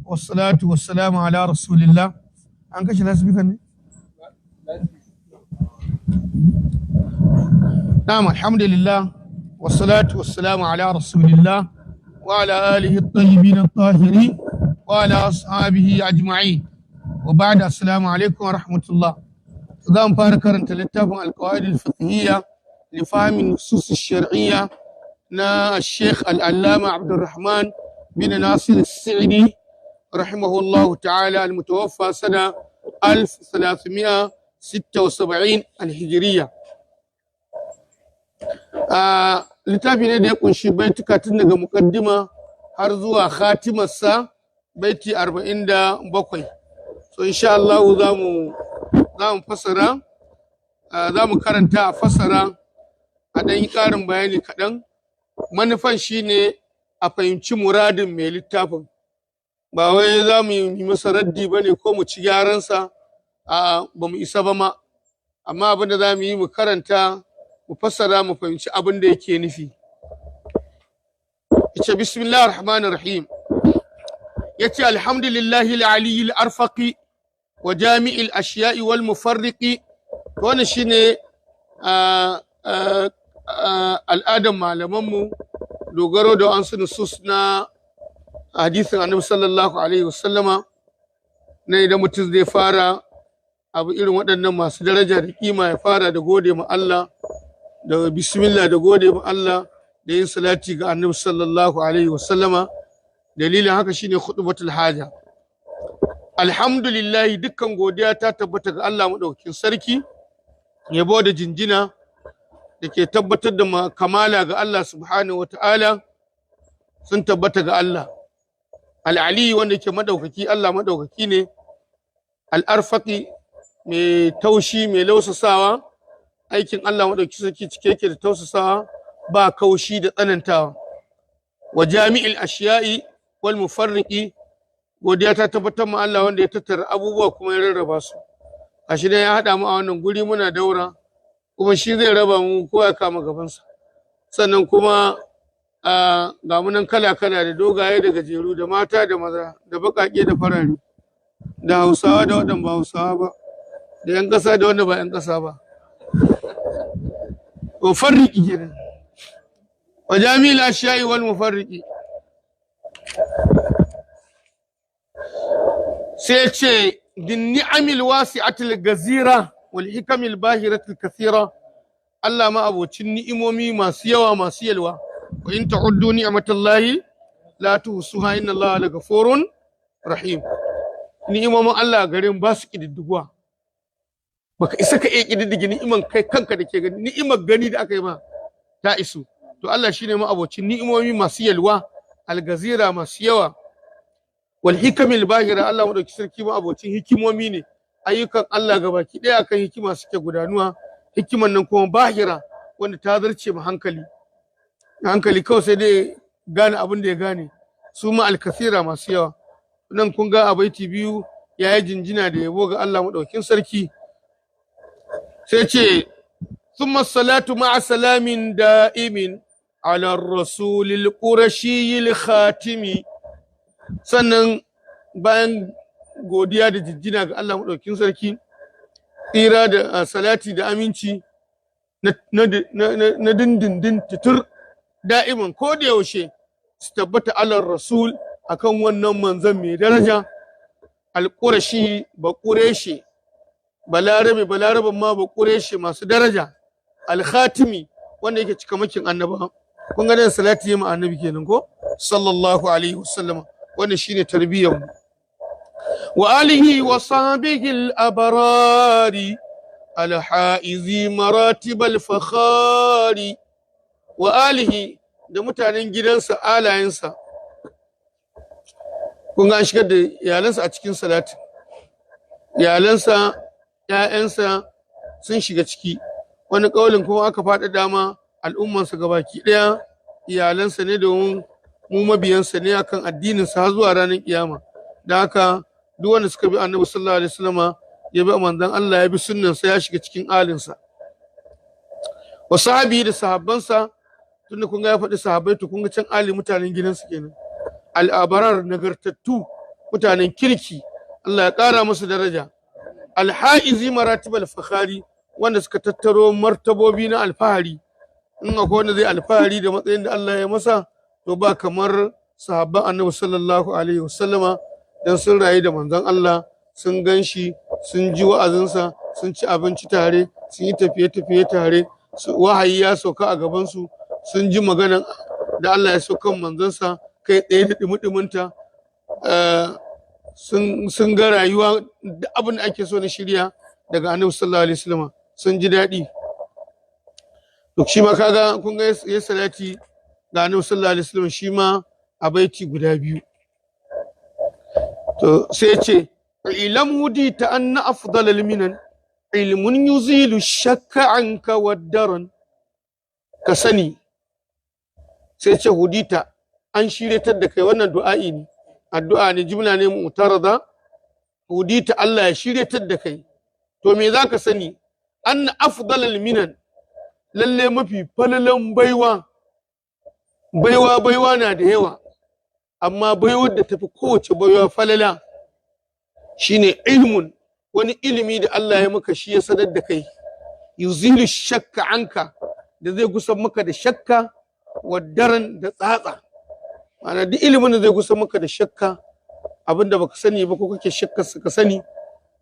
wassalatu wassalamu ala rasulillah. An kashe lasbikan ne? Na'am, alhamdulillah wassalatu wassalamu ala rasulillah wa ala alihi at-tayyibin at-tahirin wa ala ashabihi ajma'in. Wa ba'da, assalamu alaikum wa rahmatullah. Zan fara karanta littafin al-qawaid al-fiqhiyya li fahmi an-nusus ash-shar'iyya na Sheikh al-Allama Abdurrahman bin Nasir as-Sa'di rahimahullahu ta'ala, al-mutawaffa sana 1376 al-hijriyya. Littafi ne da ya kunshi baituka tun daga mukaddima har zuwa khatimarsa baiti 47. So insha Allah za mu fassara, za mu karanta a fassara a ɗan yi ƙarin bayani kaɗan. Manufan shine a fahimci muradin mai littafin, ba wai za mu yi masa raddi ba ne ko mu ci gyaransa, ba mu isa ba ma, amma abin da za mu yi mu karanta mu fassara mu fahimci abin da yake nufi. Yace bismillahir rahmanir rahim, yace alhamdulillahi al-aliyyil arfaqi wa jami'il ashiya'i wal mufarriqi. Wannan shine al'adan malamanmu, dogaro da wasu nusus na hadisin annabi sallallahu alaihi wasallama, na idan mutum zai fara abu irin waɗannan masu daraja da kima ya fara da gode ma Allah, da bismillah, da gode ma Allah, da yin salati ga annabi sallallahu alaihi wasallama. Dalilin haka shine khutbatul haja. Alhamdulillah, dukkan godiya ta tabbata ga Allah madaukakin sarki, yabo da jinjina da ke tabbatar da kamala ga Allah subhanahu wata'ala sun tabbata ga Allah. Al-Ali, wanda ke madaukaki, Allah madaukaki ne. Al-Arfaqi, mai taushi, mai lausasawa. Aikin Allah madauki sarki cike yake da tausasawa, ba kaushi da tsanantawa. Wa jami'il ashiya'i wal mufarriqi, godiya ta tabbatar ma Allah wanda ya tattara abubuwa kuma ya rarraba su. Gashi dai ya hada mu a wannan guri muna daura, kuma shi zai raba mu ko ya kama gabansa. Sannan kuma ga mu nan kala kala, da dogaye da gajeru, da mata da maza, da baƙaƙe da farare, da Hausawa da waɗanda ba Hausawa ba, da 'yan ƙasa da wanda ba 'yan ƙasa ba. Mufarriqi kenan. Wa jami'il ashiya'i wal mufarriqi. Sai ce din ni'amil wasi'atil gazira wal hikamil bahiratil kathira. Allah ma abocin ni'imomi masu yawa, masu yalwa. Wa in ta'uddu ni'matallahi la tuhsuha, inna Allaha lagafurun rahim. Ni'imomin Allah garin ba su kididdiguwa. Baka isa ka iya kididdige ni'iman kai kanka da ke gani, ni'imar gani da aka yi ma ta isu. To Allah shine ma abocin ni'imomi masu yalwa, algazira masu yawa. Wal hikamil bahira, Allah madauki sarki ma abocin hikimomi ne. Ayyukan Allah gabaki daya kan hikima suke gudanuwa. Hikiman nan kuma bahira, wanda ta zarce ma hankali. Hankali kawai sai dai gane abin da ya gane. Su ma alkasira masu yawa. Nan kun ga a baiti biyu ya yi jinjina da yabo ga Allah madaukin sarki. Sai ce thumma salatu ma'a salamin da'imin ala rasulil qurashiyil khatimi. Sannan bayan godiya da jinjina ga Allah madaukin sarki, tsira da salati da aminci na dindindin tutur da'iman ko da yaushe su tabbata ala rasul, akan wannan manzon mai daraja, al-qurashi, ba qurashi, balaraban ma ba ƙureshi masu daraja, al-khatimi, wanda yake cika makin annaba. Kun ga da salati yi ma annabi kenan ko sallallahu alaihi wasallam. Wannan shine tarbiyyar mu. Wa alihi wa sahbihi al-abrari al-haizi maratib al-fakhari. Wa alihi, da mutanen gidansa, alayensa. Kun ga an shigar da iyalansa a cikin salatin. Iyalansa, ‘ya'yansa sun shiga ciki. Wani ƙaulin kuma aka faɗa dama al'ummansa gabaki ɗaya iyalansa ne, domin mu mabiyansa ne akan addininsa har zuwa ranar kiyama. Da haka duk wanda suka bi annabi sallallahu alaihi wasallama, ya bi manzon Allah, ya bi sunnansa, ya shiga cikin alinsa. Wa sahabi, da sahabbansa, tunda kun ga ya faɗi sahabbai, to kun ga can ali mutanen gidansu kenan. Al-abrar, nagartattu mutanen kirki Allah ya ƙara musu daraja alha'izi maratibal fakhari wanda suka tattaro martabobi na alfahari in akwai wanda zai alfahari da matsayin da Allah ya masa to ba kamar sahabban annabi sallallahu alaihi wasallama dan sun rayu da manzon Allah sun ganshi sun ji wa'azinsa sun ci abinci tare sun yi tafiye-tafiye tare wahayi ya sauka a gabansu sun ji maganan da Allah ya sauka manzonsa kai tsaye da dumudumunta sun ga rayuwa da abin da ake so na shirya daga annabi sallallahu alaihi wasallam sun ji daɗi to shi ma kaga kun ga ya salati ga annabi sallallahu alaihi wasallam shi ma a baiti guda biyu to sai ya ce ilam hudi ta anna afdalal minan ilmun yuzilu shakka anka waddaran ka sani sai ce hudita an shiryatar da kai wannan du'a'i ne addu'a ne jumla ne mu'tarada hudita Allah ya shiryatar da kai to me zaka sani anna afdalal minan lalle mafi falalan baiwa na da yawa amma baiwar da tafi kowace baiwa falala shine ilmun wani ilimi da Allah ya maka shi ya sanar da kai yuzilu shakka anka da zai gusar maka da shakka waddaran da tsatsa ma'ana duk ilimin da zai gusar maka da shakka abinda baka sani ba ko kake shakkar ka sani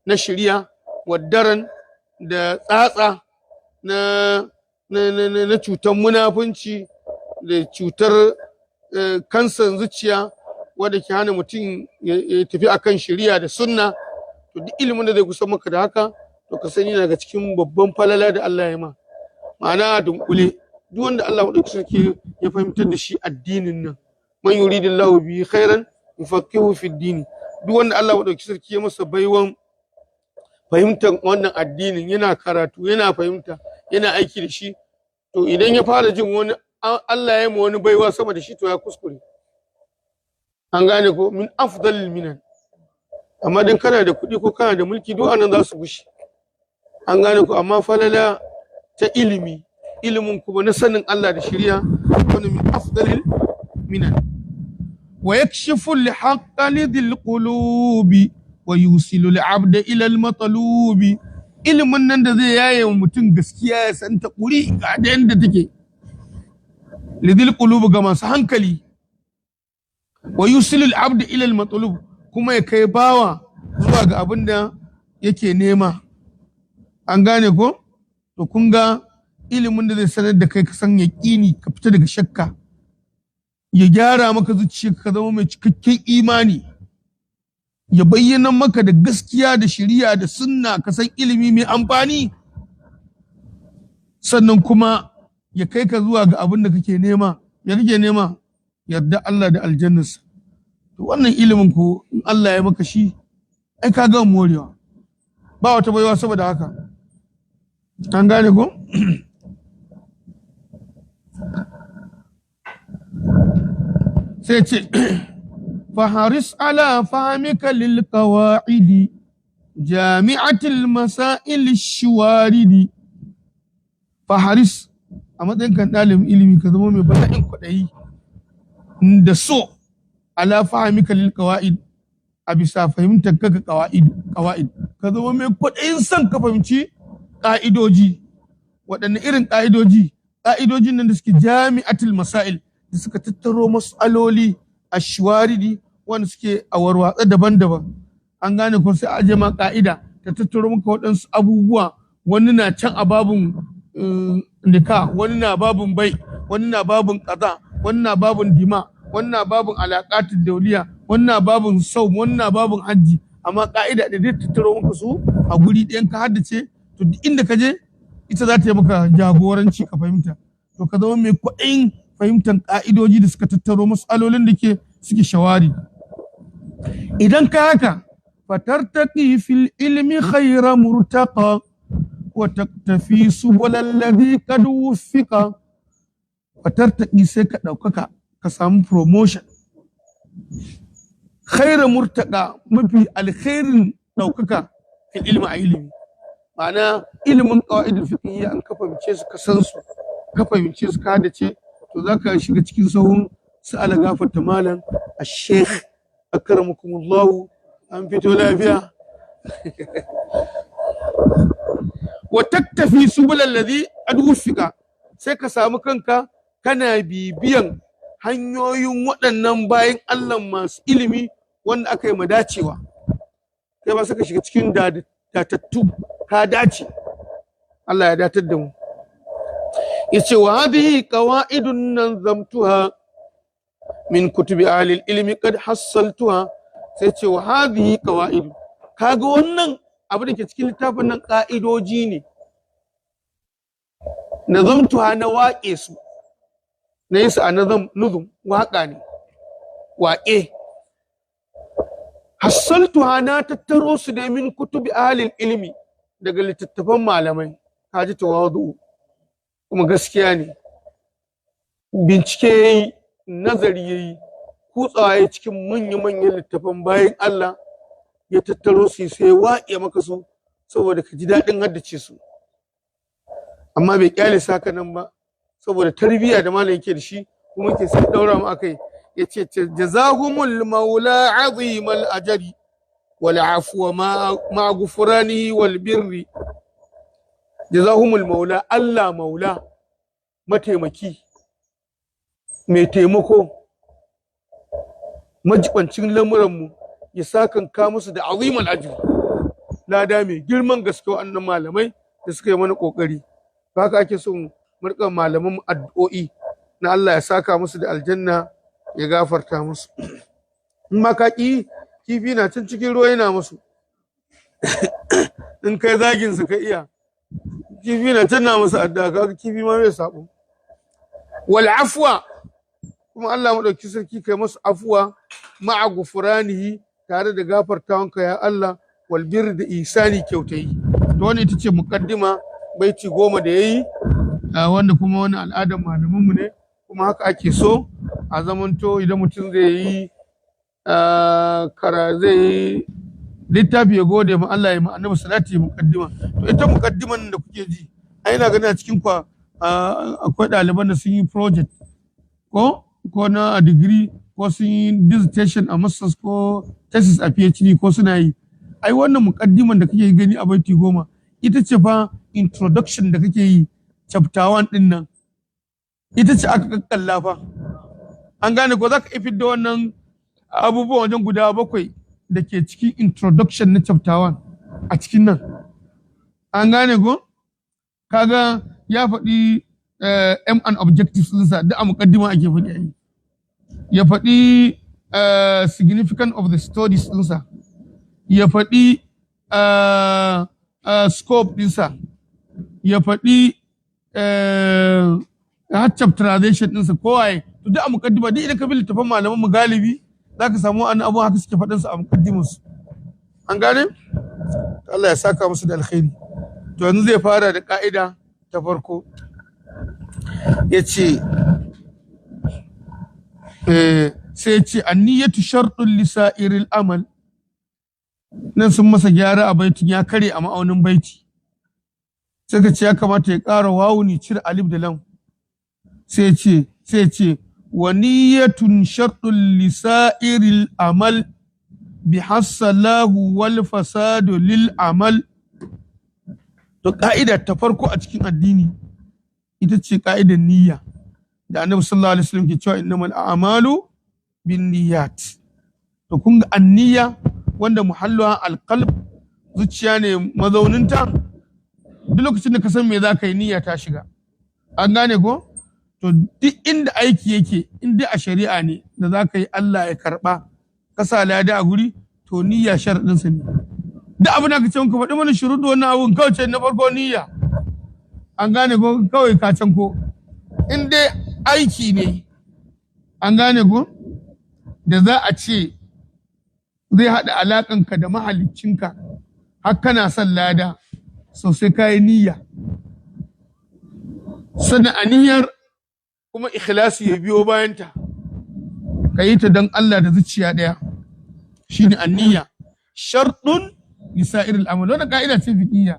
na shari'a waddaran da tsatsa na cutar munafunci da cutar kansan zuciya wanda ke hana mutum ya tafi akan shari'a da sunna to duk ilimin da zai kusa maka da haka to ka sani daga cikin babban falala da Allah ya ma ma'ana dunkule duk wanda Allah madaukakin sarki ya fahimtar da shi addinin nan man yuridillahu bi khairan yufaqihu fi din duk wanda Allah madaukakin sarki ya masa baiwan fahimtar wannan addinin yana karatu yana fahimta yana aiki da shi to idan ya fara jin wani Allah ya ma wani baiwa sama da shi to ya kuskure an gane ko min afdalil minan amma dan kana da kuɗi ko kana da mulki duk anan za su gushi an gane ko amma falala ta ilimin kuma na sanin Allah da shari'a wani min afdalil minan wa yakshifu al-haqqa lidil qulubi wa yusilu al-abda ila al-matlubi ilimin nan da zai yaye mutum gaskiya ya san ta kuri ga da yanda take lidil qulubi ga masu hankali wa yusilu al-abda ila al-matlub kuma ya kai bawa zuwa ga abin da yake nema an gane ko to kun ga ilimin da zai sanar da kai ka san yaqini ka fita daga shakka ya gyara maka zuciyarka ka zama mai cikakken imani ya bayyana maka da gaskiya da shari'a da sunna ka san ilimi mai amfani sannan kuma ya kai ka zuwa ga abin da kake nema yarda Allah da aljannarsa to wannan ilimin ko in Allah ya maka shi ai ka ga morewa ba wata baiwa saboda haka an gane ko sai ce faharis ala fahimika lil qawaidi jami'atil masail shiwaridi faharis a matsayin kan dalibin ilimi ka zama mai bala'in kwaɗayi da so ala fahimika lil qawaid a bisa fahimtar ka qawaid ka zama mai kwaɗayin son ka fahimci ƙa'idoji waɗanne irin ƙa'idojin nan da suke jami'atul masail da suka tattaro mas'aloli ashwaridi wanda suke a warwatsa daban-daban an gane ko sai aje ma ƙa'ida ta tattaro maka waɗansu abubuwa wani na can a babun nika wani na babun bai wani na babun kaza wani na babun dima wani na babun alaƙatul dauliya wani na babun sau wani na babun hajji amma ƙa'ida da zai tattaro maka su a guri ɗayan ka haddace to duk inda ka je ita za ta yi maka jagoranci ka fahimta to ka zama mai kwaɗayin fahimtar ƙa'idoji da suka tattaro mas'alolin da suke shawari idan ka haka fatartaqi fil ilmi khayra murtaqa wa taktafi subul alladhi qad wuffiqa fatartaqi sai ka ɗaukaka ka samu promotion khayra murtaqa mafi alkhairin ɗaukaka fil ilmi a ilimi ma'ana ilimin qawaidul fiqhiyya an ka fahimce su ka san su ka fahimce su ka dace to zaka shiga cikin sahun su ala gafarta malam al-sheikh akramakumullahu an fito lafiya wa taktafi subulal ladhi adwufika sai ka samu kanka kana bibiyan hanyoyin waɗannan bayan Allah masu ilimi wanda aka yi madacewa kai ba saka shiga cikin datattu ka dace Allah ya datar da mu yace wa hadhihi qawaidun nazamtuha min kutubi ahli ilmi qad hassaltuha sai ce wa hadhihi qawaid kaga wannan abu da ke cikin littafin nan ka'idoji ne nazamtuha na waƙe su na yi su a nuzum waƙa ne waƙe hassaltuha na tattaro su da min kutubi ahlil ilmi daga littattafan malamai kaji tawadu kuma gaskiya ne bincike yayi nazari yayi kutsawa yayi cikin manya-manyan littattafan bayan Allah ya tattaro su sai waƙe maka su saboda ka ji daɗin haddace su amma bai kyale saka nan ba saboda tarbiyya da malam yake da shi kuma ke sai daura mu akai yace jazahumul maula azimal ajri wal afwa ma ghufranihi wal birri jazahumul maula Allah maula mataimaki mai taimako majibancin lamuran mu ya sakanka musu da azimal ajri lada mai girman gaske wannan malamai da suka yi mana kokari haka ake son murkan malaman addu'o'i na Allah ya saka musu da aljanna ya gafarta musu in ma ka kifi na can cikin ruwa yana musu in kai zagin su ka iya kifi na can na musu addu'a kaga kifi ma mai sabo wal afwa kuma Allah madauki sarki kai musu afwa ma'a gufranihi tare da gafartawanka ya Allah wal bir da isani kyautayi to wannan ita ce muqaddima baiti 10 da yayi wanda kuma wani al'adar malamanmu ne kuma haka ake so a zamanto idan mutum zai yi zai yi littafi ya gode ma Allah ya ma annabi salati muqaddima to ita muqaddiman da kuke ji ai ina ganin a cikin ku akwai ɗaliban da sun yi project ko na a degree ko sun yi dissertation a masters ko thesis a PhD ko suna yi ai wannan muqaddiman da kake gani a baiti 10 ita ce fa introduction da kake yi chapter 1 din nan ita ce aka kakkalla fa an gane ko zaka ifid da wannan abubuwan wajen guda 7 da ke cikin introduction na chapter 1 a cikin nan an gane ko kaga ya faɗi M and objectives ɗinsa duk a muƙaddima ake faɗi ai ya faɗi significance of the studies ɗinsa ya faɗi scope ɗinsa ya faɗi chapterization ɗinsa kowaye to duk a muƙaddima duk idan ka bi littafin malaman mu galibi za ka samu wani abu haka suke faɗinsa a muƙaddimarsu an gane Allah ya saka musu da alkhairi to yanzu zai fara da ƙa'ida ta farko ya ce sai ya ce anniyatu sharɗun lisa'iril amal nan sun masa gyara a baitin ya kare a ma'aunin baiti sai ka ce ya kamata ya ƙara wawuni cire alif da lam sai ce wa niyyatun sharɗun lisa'iril amal bi hassalahu wal fasadu lil amal to ka'ida ta farko a cikin addini ita ce ka'idar niyya da annabi sallallahu alaihi wasallam ke cewa innamal a'malu binniyat to kun ga anniya wanda muhalluha alqalb zuciya ne mazauninta duk lokacin da ka san me zaka yi niyya ta shiga an gane ko to duk inda aiki yake inda a shari'a ne da zaka yi Allah ya karba ka sa lada a guri to niyya sharadin sa ne duk abin da ka ce ka faɗi mana shuruɗu wannan abun kawai ce na farko niyya an gane ko kawai ka can ko in dai aiki ne an gane ko da za a ce zai haɗa alaƙanka da mahaliccinka har kana son lada sosai ka yi niyya sannan a niyyar kuma ikhlasi ya biyo bayanta ka yi ta don Allah da zuciya ɗaya shine aniyya sharɗun lisa'ir al'amal wannan ka'ida ce fiqhiyya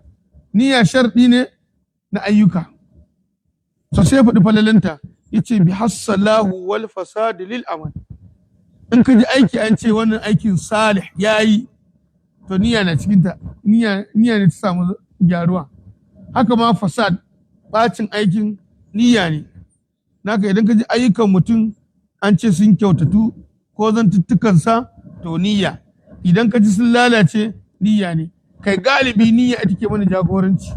niyya sharɗi ne na ayyuka so sai faɗi falalanta yace bi hassalahu wal fasad lil amal in ka ji aiki an ce wannan aikin salih yayi, to niyya na cikin ta, niyya ne ta samu gyaruwa. Haka ma fasad, bacin aikin niyya ne. Naka idan ka ji ayyukan mutum an ce sun kyautatu ko zantuttukansa, to niyya. Idan ka ji sun lalace, niyya ne. Kai galibi niyya ita ke mana jagoranci.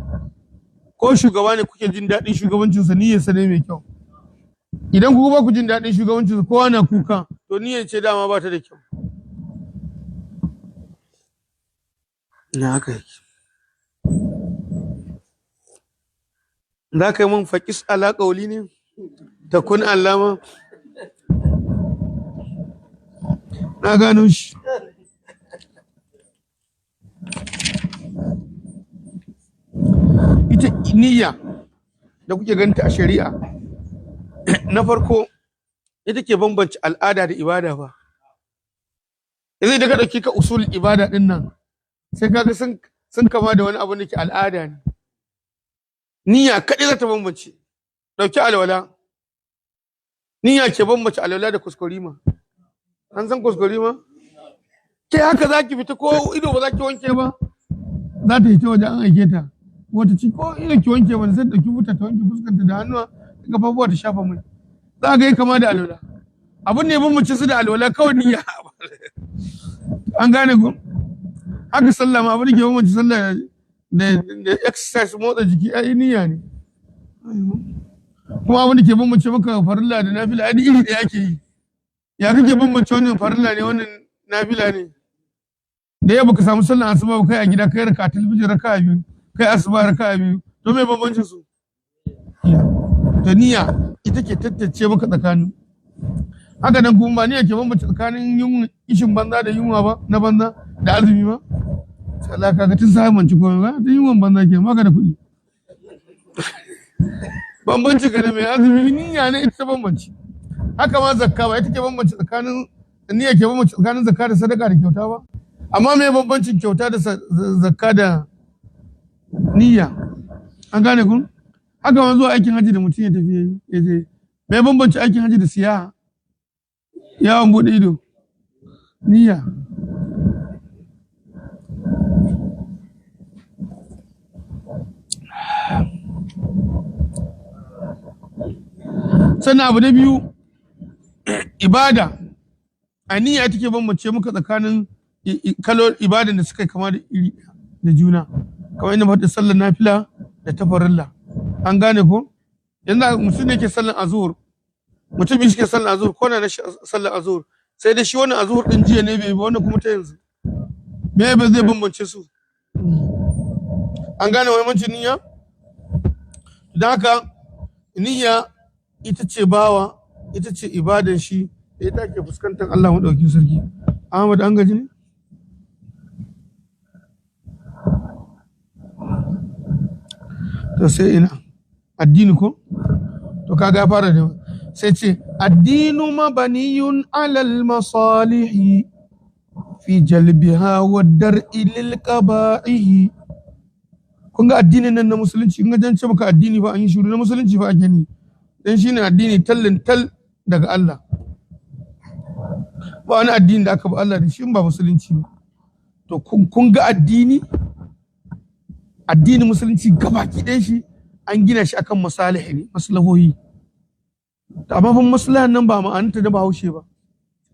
Ko shugaba ne kuke jin daɗin shugabancinsa, niyyarsa ne mai kyau. Idan kuka ba ku jin daɗin shugabancinsa, kowa na kuka, to niyyar ce dama ba ta da kyau. Na haka yake. Za ka yi mun faƙis ala ƙauli ne? Ta kun allama? Na gano shi. Ita niyya da kuke ganta a shari'a, na farko ita ke bambance al'ada da ibada ba. Yanzu da ka ɗauki ka usul ibada ɗin nan, sai kaga sun kama da wani abu da ke al'ada ne. Niyya kaɗai za ta bambance. Ɗauki alwala. Niyya ke bambance alwala da kuskurima. An san kuskurima? Ke haka za ki fita ko ido ba za ki wanke ba? Za ta yi ta waje an aike ta. Wata ci ko ido ki wanke ba, sai ɗauki wuta ta wanke fuskanta da hannuwa da kafafuwa ta shafa mai. Za ga yi kama da alwala. Abin ne bambance su da alwala kawai niyya. An gane ku? Haka sallah ma abin da ke bambance sallah da exercise, motsa jiki, ai niyya ne. Kuma abin da ke bambance maka farilla da nafila, ai iri ɗaya ake yi. Ya kake bambance wannan farilla ne, wannan nafila ne? Da yau baka samu sallar asuba ba, kai a gida kai rakatul fajr raka'a biyu, kai asuba raka'a biyu, to me bambancin su? To niyya ita ke tattace maka tsakanin. Haka nan kuma ba niyya ke bambance tsakanin ishin banza da yunwa ba, na banza da azumi ba. Allah kaga tun sai manci komai ba, da yunwan banza ke maka da kuɗi. Bambanci ga da mai azumi, niyya ne ita bambanci. Haka ma zakka ba ita ke bambance tsakanin, niyya ke bambance tsakanin zakka da sadaka da kyauta ba. Amma me bambancin kyauta da zakka da niyya? An gane kun? Haka ma zuwa aikin haji da mutum ya tafi ya je. Me bambanci aikin haji da siyaha? Yawon bude ido. Niyya. Sannan abu na biyu, ibada. A niyya take bambance muka tsakanin kalon ibadan da suka kama da iri da juna. Kamar inda muka sallar nafila da tafarilla. An gane ko? Yanzu mutum ne ke sallar azhur. Mutum shi ke sallar azhur, ko na sallar azhur. Sai da shi wannan azhur din jiya ne bai ba, wannan kuma ta yanzu. Me ba zai bambance su? An gane muhimmancin niyya? Don haka niyya ita ce bawa, ita ce ibadan shi, ita ke fuskantar Allah maɗauki sarki. Ahmad an gaji ne? To sai ina addini ko? To kaga fara da sai ce addinu mabaniyun alal masalihi fi jalbiha wa dar'i lil qaba'ihi. Kun ga addinin nan na musulunci, in ga jance maka addini fa an yi shiru, na musulunci fa ake ni. Dan shine addini tallin tal daga Allah. Ba wani addini da aka ba Allah da shi ba musulunci ba. To kun ga addinin musulunci gabaki ɗaya shi an gina shi akan masalihi ne, maslahohi. Amma fa maslahan nan ba ma'anarta da Bahaushe ba.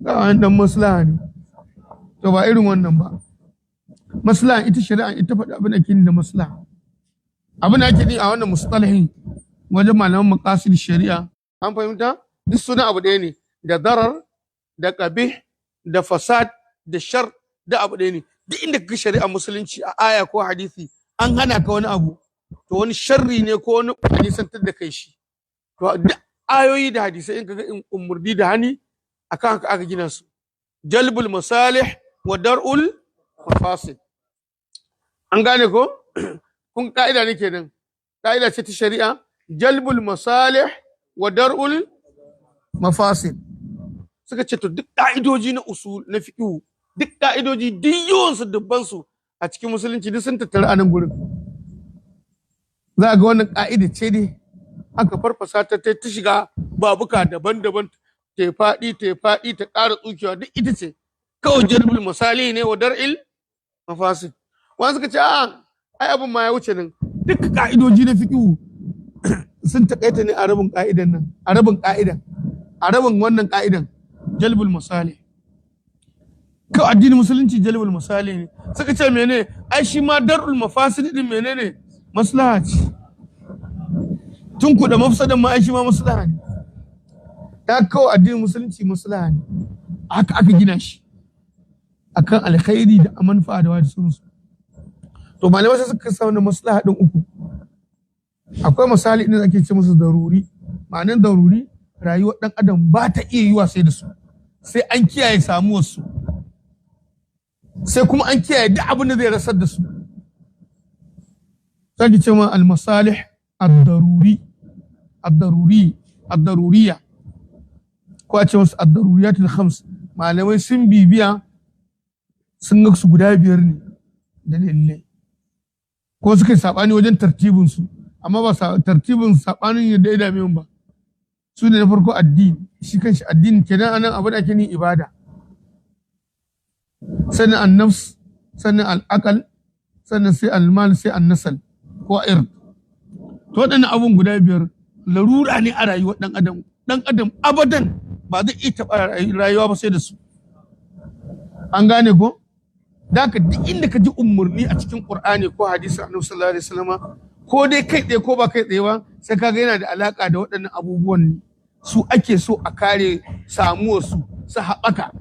Ga wani dan maslaha ne. To ba irin wannan ba. Maslaha ita shari'a ita faɗi abin da ke da maslaha. Abin da ake yi a wannan mustalahin wajen malaman maqasid shari'a, an fahimta? Duk suna abu ɗaya ne, da darar, da qabih, da fasad, da shar, da abu ɗaya ne. Duk inda kaga shari'a musulunci a aya ko hadisi an hana ka wani abu, to wani sharri ne ko wani nisantar da kai shi. To duk ayoyi da hadisai in kaga umurni da hani akan haka aka gina su. Jalbul masalih wa dar'ul mafasid. An gane ko? Kun ka'ida ne kenan. Ka'ida ce ta shari'a, jalbul masalih wa dar'ul mafasid. Suka ce to duk ka'idoji na usul na fiqh, duk ka'idoji duk yawan su dubban su a cikin musulunci duk sun tattara a nan gurin. Za ga wannan ka'ida ce ne aka farfasa ta shiga babuka daban-daban, ta faɗi ta ƙara tsukewa duk ita ce kawai jalbul misali ne wa dar'il mafasid. Wani suka ce ai abin ma ya wuce nan, duk ka'idoji na fiqhu sun takaita ne a rabin ka'idan nan, a rabin wannan ka'idan jalbul misali. Kawai addinin musulunci jalbul misali ne. Suka ce mene ai shi ma dar'ul mafasid din menene maslaha ce, tun ku da mafsadan ma ai shi ma maslaha ne. Ya kawai addinin musulunci maslaha ne, haka aka gina shi akan alkhairi da manfa'a da wani sunsu. To malamai sai suka sa wannan maslaha din uku. Akwai misali din da ake ce musu daruri. Ma'anar daruri rayuwar dan adam ba ta iya yiwa sai da su, sai an kiyaye samuwar su, sai kuma an kiyaye duk abin da zai rasar da su. Sai ki ce ma al-masalih ad-daruriya ko a ce wasu ad-daruriyatul khams. Malamai sun bibiya sun ga su guda biyar ne da dalilai, ko suka yi sabani wajen tartibin su, amma ba tartibin sabanin yadda ya dame ba. Su ne na farko addini, shi kanshi addini kenan anan abin da ake yin ibada, sannan an-nafs, sannan al-aqal, sannan sai al-mal, sai an-nasal ko ird. To waɗannan abun guda biyar larura ne a rayuwar dan adam abadan ba zai iya taɓa rayuwa ba sai da su. An gane ko? Da ka duk inda ka ji umarni a cikin Qur'ani ko hadisi Annabi sallallahu alaihi wasallam, ko dai kai tsaye ko ba kai tsaye ba, sai kaga yana da alaka da waɗannan abubuwan ne. Su ake so a kare samuwar su haɓaka.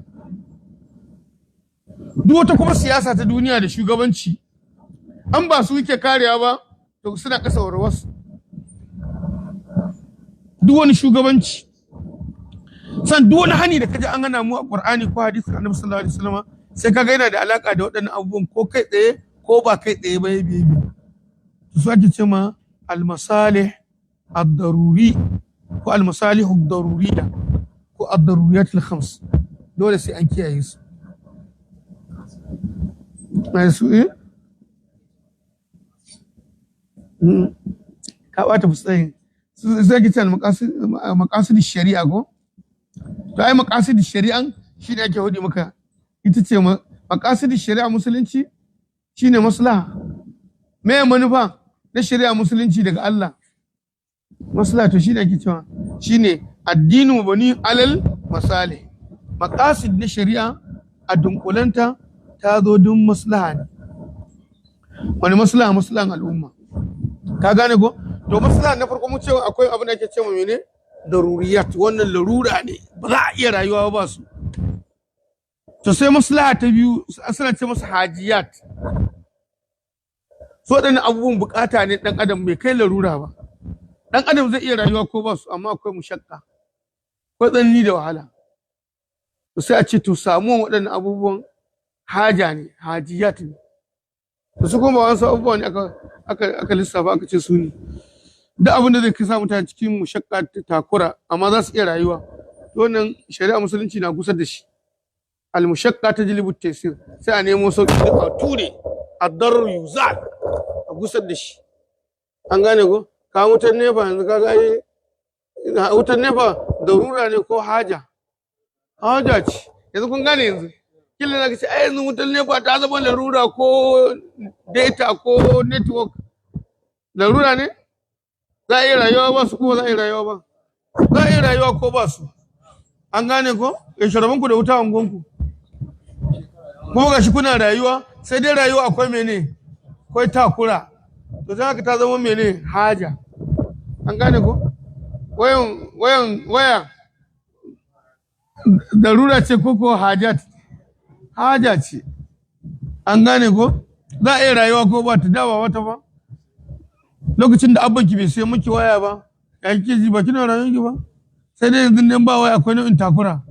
Duk wata kuma siyasa ta duniya da shugabanci, an ba su yake karewa ba, to suna ƙasa warwas. Duk wani shugabanci, duk wani hani da kaji an hana mu a Qur'ani ko hadisi Annabi sallallahu alaihi wasallam, sai kaga yana da alaka da waɗannan abubuwan, ko kai tsaye ko ba kai tsaye ba ya biye. Su ake ce ma al-masalih ad-daruri ko al-masalih ad-daruriyya ko ad-daruriyatul khams. Dole sai an kiyaye su. Mai su ka bata fusayin sai ki ce al-maqasid shari'a ko to ai maqasid shari'an shine ake hudi maka, ita ce maqasid shari'a musulunci shine maslaha. Me manufa na shari'a musulunci daga Allah? Maslaha. To shine ake cewa shine addinu bani alal masalih. Maqasid na shari'a a dunkulanta ta zo don maslaha ne. Wani maslaha? Maslahan al'umma. Ka gane ko? To maslaha na farko mu ce akwai abin da ake cewa mene daruriyat, wannan larura ne ba za a iya rayuwa ba su. To sai maslaha ta biyu suna ce masa hajiyat. So dan abubuwan bukata ne dan adam bai kai larura ba. Dan adam zai iya rayuwa ko ba su, amma akwai mushakka, ko tsanani da wahala. To sai a ce to samuwan waɗannan abubuwan haja ne, hajiyat ne. To su kuma wasu abubuwa ne aka lissafa aka ce su ne. Duk abin da zai kasa mutane cikin mushakka takura amma za su iya rayuwa, to wannan shari'a musulunci na kusa da shi. Al-mushakka tajlibu at-taysir, sai a nemo sauki a ture ad-darr yuzal, a gusar da shi. An gane ko? Ka wutar nefa yanzu kaga ai wutar nefa darura ne ko haja? Haja ce. Yanzu kun gane yanzu. Killa zaka ce ai yanzu wutar nefa ta zama larura ko data ko network. Larura ne? Za a yi rayuwa ba su ko za a yi rayuwa ba? Za a yi rayuwa ko ba su? An gane ko? Sharabanku da wuta angonku. Kuma gashi kuna rayuwa, sai dai rayuwa akwai mene? Akwai takura. To sai haka ta zama mene? Haja. An gane ko? Waya darura ce ko hajat? Haja ce. An gane ko? Za a yi rayuwa ko ba ta dawa wata ba? Lokacin da abbanki bai sai miki waya ba, ya kike ji ba kina rayuwar ki ba? Sai dai yanzu dan ba waya akwai nau'in takura.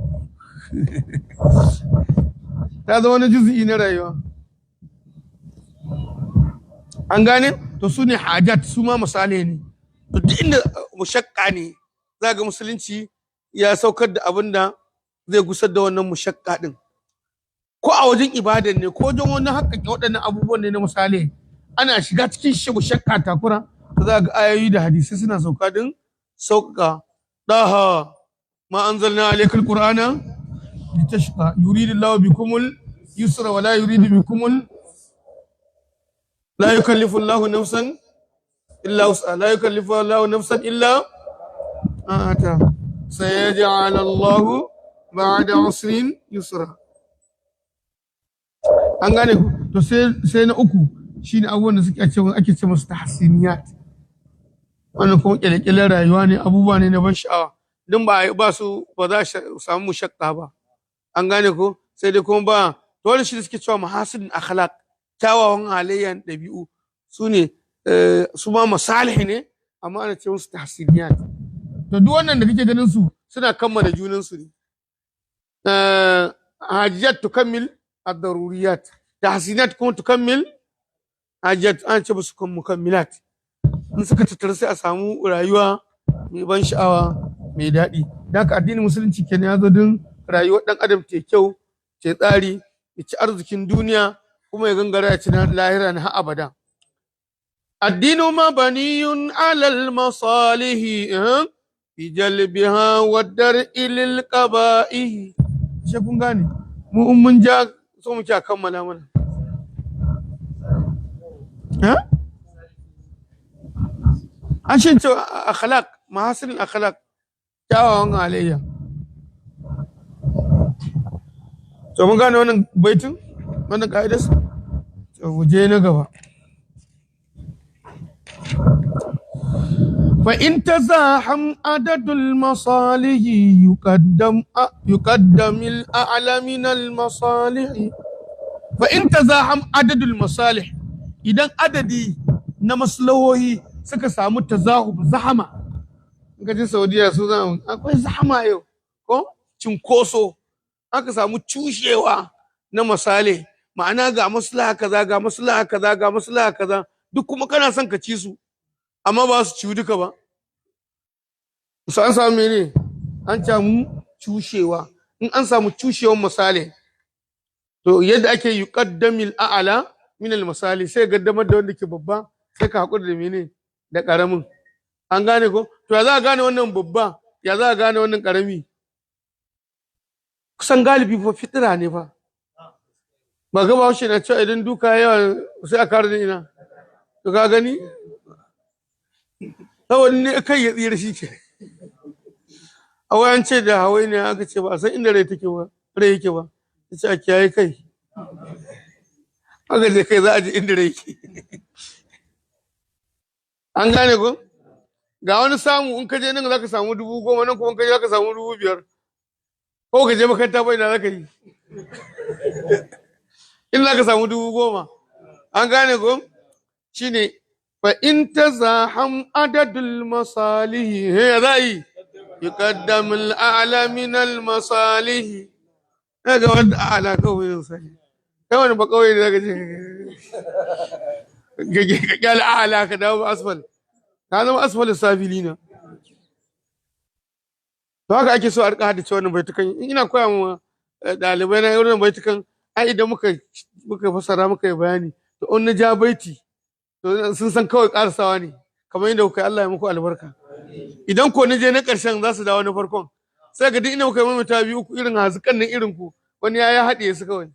Ta zama wani juz'i na rayuwa. An gane? To su ne hajat, su ma misali ne. To duk inda mushakka ne, za ga musulunci ya saukar da abin da zai gusar da wannan mushakka din. Ko a wajen ibadan ne, ko wajen wani haƙƙaƙe waɗannan abubuwan ne na misali, ana shiga cikin shi mushakka takura, to za ga ayoyi da hadisi suna sauka din sauƙaƙa. Daha ma anzalna alayka alqur'ana litashqa yuridu Allahu bikumul yusra wa la yuridu bikumul la yukallifu Allahu nafsan illa wus'aha la yukallifu Allahu nafsan illa ma ata sayaj'al Allahu ba'da usrin yusra. An gane ku to sai na uku shine abubuwan da ake ce masu tahsiniyat. Wannan kuma kyale-kyalen rayuwa ne, abubuwa ne na ban sha'awa don ba za su samu mushakka ba. An gane ko sai dai kuma ba to wani shi da suke cewa mahasin akhlaq kyawawan halayyan ɗabi'u su ne su ma masalih ne amma ana ce musu tahsiniyat. To duk wannan da kake ganin su suna kammala junan su ne. Hajjat tukammil ad-daruriyat, tahsinat kuma tukammil hajjat, an ce musu mukammilat. In suka tattara sai a samu rayuwa mai ban sha'awa mai daɗi. Da haka addinin musulunci kenan ya zo don rayuwar ɗan adam ta kyau, ta tsari, ya ci arzikin duniya kuma ya gangara ya ci na lahira na har abada. Addinu mabaniyun alal masalihi fi jalbiha wa dar'i lil qaba'ihi. She kun gane mu mun ja so muke kammala mana. An shi ce akhlaq mahasin akhlaq kyawawan halayya. To mun gane wannan baitin wannan ka'idar to mu je na gaba. Fa in tazaham adadul masalihi yuqaddam al a'la min al masalih. Fa in tazaham adadul masalih, idan adadi na maslahohi suka samu tazahub zahama. In ka ji Saudiya su zama akwai zahama yau ko cinkoso, aka samu cushewa na masale, ma'ana ga maslaha kaza ga maslaha kaza ga maslaha kaza duk kuma kana son ka ci su amma ba su ciwu duka ba. Su an samu mene? An samu cushewa. In an samu cushewan masale to yadda ake yuqaddamil a'la min al masali sai gaddamar da wanda ke babba sai ka hakuri da mene da karamin. An gane ko? To ya za a gane wannan babba, ya za a gane wannan karami? Kusan galibi fa fitira ne fa. Ba ga ba shi na cewa idan duka yawa sai a kare da ina. To ka gani? Saboda ne kai ya tsira shi ke. A wayan ce da hawai ne aka ce ba san inda rai take ba, rai yake ba. Ta ce a kiyaye kai. Haka je kai za a ji inda rai yake. An gane ko? Ga wani samu in ka je nan za ka samu 10,000 nan kuma in ka je za ka samu 5,000. Ko ka je makaranta bai na za ka yi. In za ka samu 10,000. An gane ko? Shine fa in tazaham adadul masalihi he za yi yuqaddam al a'la min al masalihi. Daga wanda a'la kawai sai. Kai wani ba kawai da ka je ka kyale a'la ka dawo asfal. Ka zama asfalin sabilina. To haka ake so a rika haddace wannan baitukan. In ina koya ma ɗalibai na wannan baitukan, ai idan muka fasara muka yi bayani to on na ja baiti to sun san kawai karasawa ne kamar yadda kuka Allah ya muku albarka. Idan ko na je na ƙarshen za su dawo na farkon sai ga duk ina muka yi mamata biyu uku irin hazukan nan irin ku wani ya haɗe su kawai.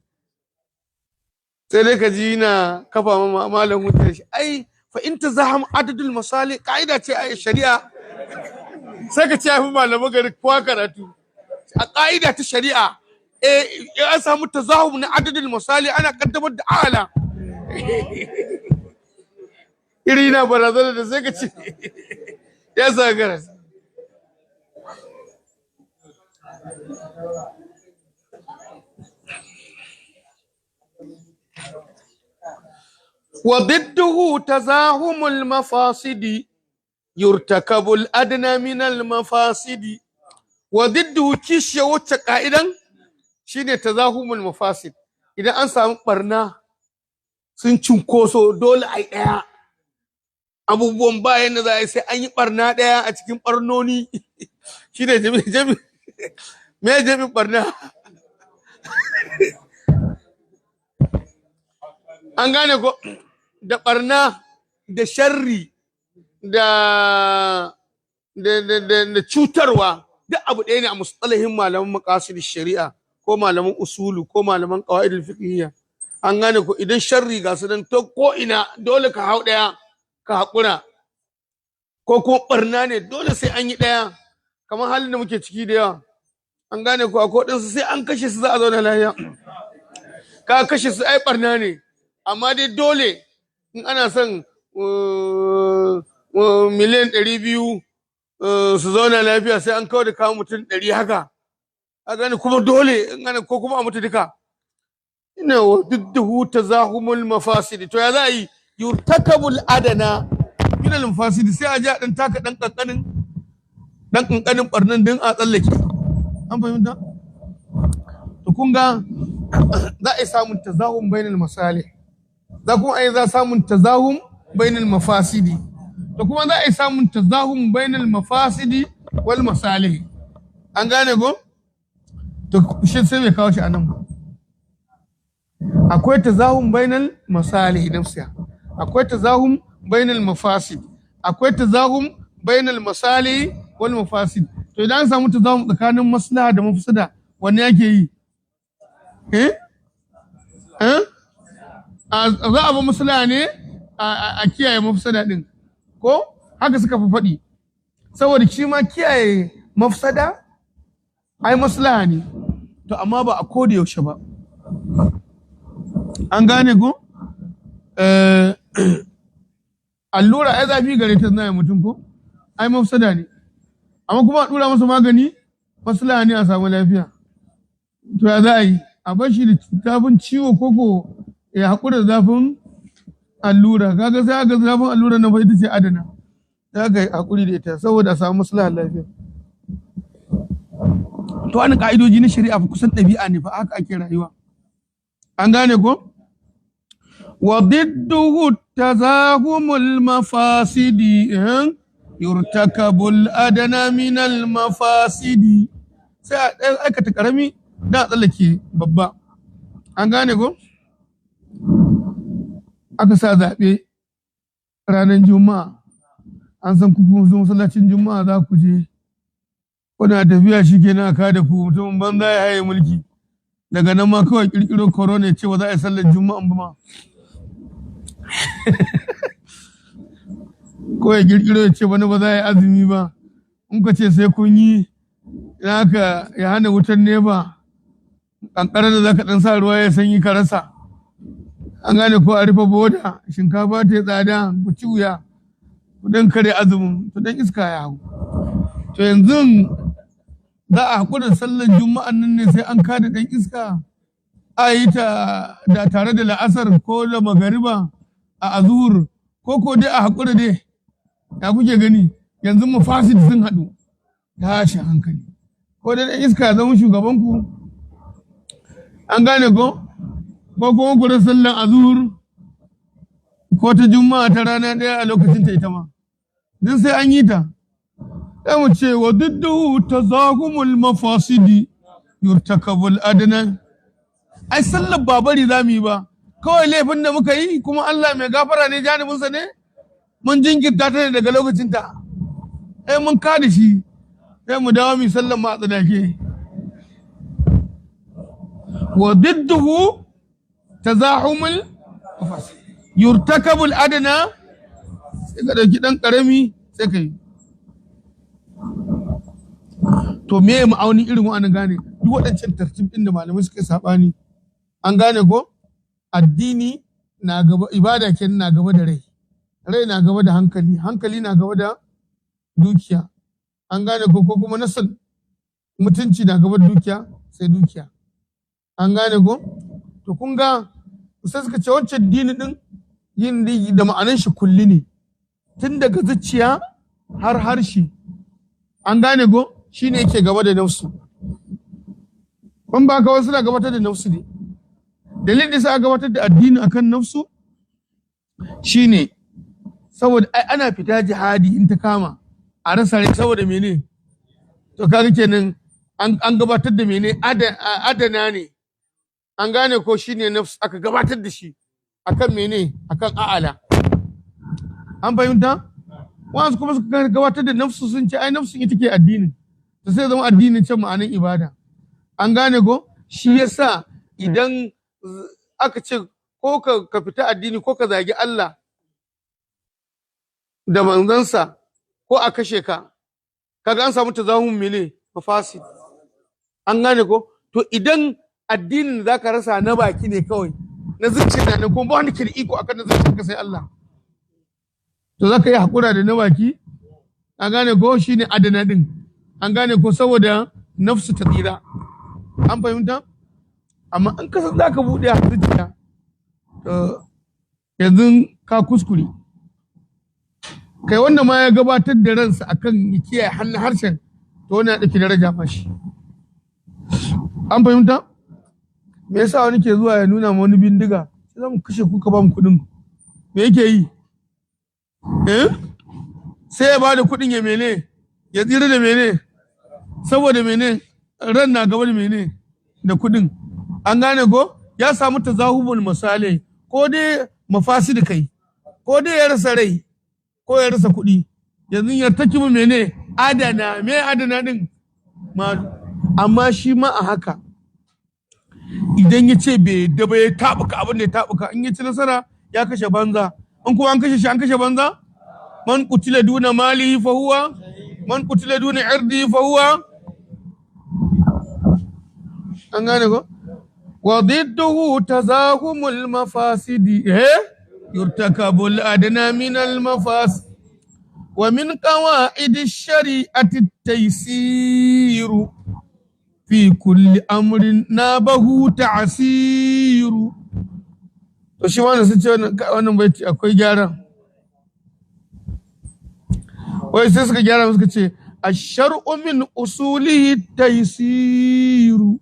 Sai dai ka ji na kafa ma malam hujjar shi ai fa in tazaham adadul masali ka'ida ce a shari'a. Sai ka ce fi malaman gari kowa karatu a ka'ida ta shari'a an samu tazahum na adadul masali ana kaddamar da ala. Iri na barazana da sai ka ce ya sa garas. وضده تزاحم المفاسد يرتكب الأدنى من المفاسد. وضده كيش وتقائدا شيني تزاحم المفاسد. إذا أنسى برنا سنشنكوسو دول أي ɗaya abubuwan bayan da za a yi sai an yi barna ɗaya a cikin barnoni. Shine jami me jami barna. An gane ko da barna da sharri da cutarwa duk abu ɗaya ne a mustalahin malaman maqasid shari'a ko malaman usulu ko malaman qawaid fiqhiyya. An gane ko idan sharri ga su dan to ko ina dole ka hau ɗaya ka haƙura, ko kuma barna ne dole sai an yi ɗaya, kamar halin da muke ciki da yawa. An gane ko akwai ɗansu sai an kashe su za a zauna lafiya, ka kashe su ai barna ne, amma dai dole in ana son miliyan 200 su zauna lafiya sai an kawo da kawo mutum 100 haka. A gane kuma dole in ana ko kuma a mutu duka. Ina wa dudduhu tazahumul mafasidi, to ya za a yi yurtakabul adana min al mafasidi, sai a ji a dan taka dan kankanin barnan din a tsallake. An fahimta? To kun ga za a yi samun tazahum bainal masalih, za kuma a yi za samun tazahum bainal mafasidi, to kuma za a yi samun tazahum bainal mafasidi wal masalih. An gane ko? To shi sai mai kawo shi anan ba. Akwai tazahum bainal masalih nafsiha, akwai tazahum bainal mafasid, akwai tazahum bainal masalih wal mafasid. To idan an samu tazahum tsakanin maslaha da mafsada, wanne yake yi? Za a ba maslaha ne a kiyaye mafsada din, ko haka suka fi faɗi, saboda shi ma kiyaye mafsada ai maslaha ne, to amma ba a koda yaushe ba. An gane ko? Allura ai zafi gare ta zai mutum ko? Ai mafsada ne. Amma kuma a dura masa magani maslaha ne a samu lafiya. To ya za a yi? A bar shi da zafin ciwo koko ya haƙura da zafin allura. Kaga sai aka zafin allura na fa ita ce adana. Ta ga haƙuri da ita saboda a samu maslaha lafiya. To wani ka'idoji na shari'a kusan ɗabi'a ne fa haka ake rayuwa. An gane ko? Wa didduhu tazahumul mafasidi yurtakabul adana minal mafasidi. Sai a aikata karami da tsallake babba. An gane ko? Aka sa zaɓe ranar Juma'a. An san ku zo masallacin Juma'a za ku je. Kuna tafiya shi kenan ka da ku mutum banza ya haye mulki. Daga nan ma kawai kirkiro corona ya ce ba za a yi sallar Juma'a ba ma. Ko ya kirkiro ya ce wani ba za a yi azumi ba, in ka ce sai kun yi haka ya hana wutar nefa, kankarar da za ka ɗan sa ruwa ya sanyi ka rasa. An gane ko a rufe boda, shinkafa ta yi tsada, ku ci wuya, ku dan kare azumin, to dan iska ya hau. To yanzu za a haƙura sallar Juma'an nan ne sai an kada ɗan iska, a yi ta da tare da la'asar ko da magariba a azur, ko dai a haƙura dai. Ya kuke gani yanzu mafasid sun haɗu, tashi hankali, ko da ɗan iska ya zama shugabanku. An gane ko kuma ku da sallan azhur ko ta juma'a ta rana ɗaya a lokacin ta ita ma duk sai an yi ta. Sai mu ce wa duddu tazahumul mafasidi yurtakabul adna. Ai sallar ba bari za mu yi ba, kawai laifin da muka yi kuma Allah mai gafara ne janibinsa ne, mun jinkirta ta ne daga lokacinta, sai mun kada shi sai mu dawo mu sallar ma a tsadake. Wa didduhu tazahumul yurtakabul adna, sai ka dauki dan karami sai ka yi. To me ma'aunin irin wa'annan gane duk waɗancan tartib ɗin da malamai suka sabani. An gane ko addini na gaba, ibada kenan na gaba da rai, rai na gaba da hankali, hankali na gaba da dukiya. An gane ko kuma nasal, mutunci na gaba da dukiya sai dukiya. An gane ko to kun ga sai suka ce wancan dini din yin da ma'anar shi kulli ne, tun daga zuciya har harshe. An gane ko shine yake gaba da nafsu. Kun ba ka wasu na gabatar da nafsu ne. Dalilin da sa gabatar da addini akan nafsu shine saboda ana fita jihadi in ta kama a rasa rai saboda mene? To kaga kenan an gabatar da mene? Adana ne. An gane ko shine nafsu aka gabatar da shi akan mene? Akan a'ala. An fahimta? Wasu kuma suka gabatar da nafsu sun ce ai nafsu ita ke addinin. to sai zama addinin can ma'anin ibada. An gane ko? Shi yasa idan aka ce ko ka fita addini ko ka zagi Allah da manzansa ko a kashe ka, kaga an samu tazahum mene mafasid. An gane ko? To idan addinin da zaka rasa na baki ne kawai, na zuciya na nan kuma ba wani ke da iko akan na zuciya ka sai Allah, to zaka yi hakura da na baki. An gane ko? Shine adana din. An gane ko? Saboda nafsu ta tsira. An fahimta? Amma an kasa zaka buɗe zuciya, to yanzu ka kuskure. Kai wanda ma ya gabatar da ransa akan ya kiyaye hannun harshen, to wani ya ɗauki daraja mashi. An fahimta? Me yasa wani ke zuwa ya nuna ma wani bindiga sai za mu kashe ku ka ba mu kuɗin? Me yake yi? Sai ya ba da kuɗin ya mene? Ya tsira da mene? Saboda mene? Ran na gaba da mene? Da kuɗin. An gane ko? Ya samu tazahubul misalai, ko dai mafasid kai, ko dai ya rasa rai, ko ya rasa kuɗi. Yanzu ya taki mu mene? Adana, me adana din? Amma shi ma a haka, idan ya ce bai da bai taɓuka abin da ya taɓuka, in ya ci nasara ya kashe banza. An kuma an kashe shi, an kashe banza. Man qutila duna malihi fa huwa, man qutila duna irdihi fa huwa. An gane ko? Wa didduhu tazahumul mafasidi yurtakabul adna min al mafasid wa min qawaid ash-shari'ati at-taysir fi kulli amrin nabahu ta'siru. To shi wannan sun ce wannan baiti akwai gyara. Wai sai suka gyara suka ce ash-shar'u min usulihi at-taysiru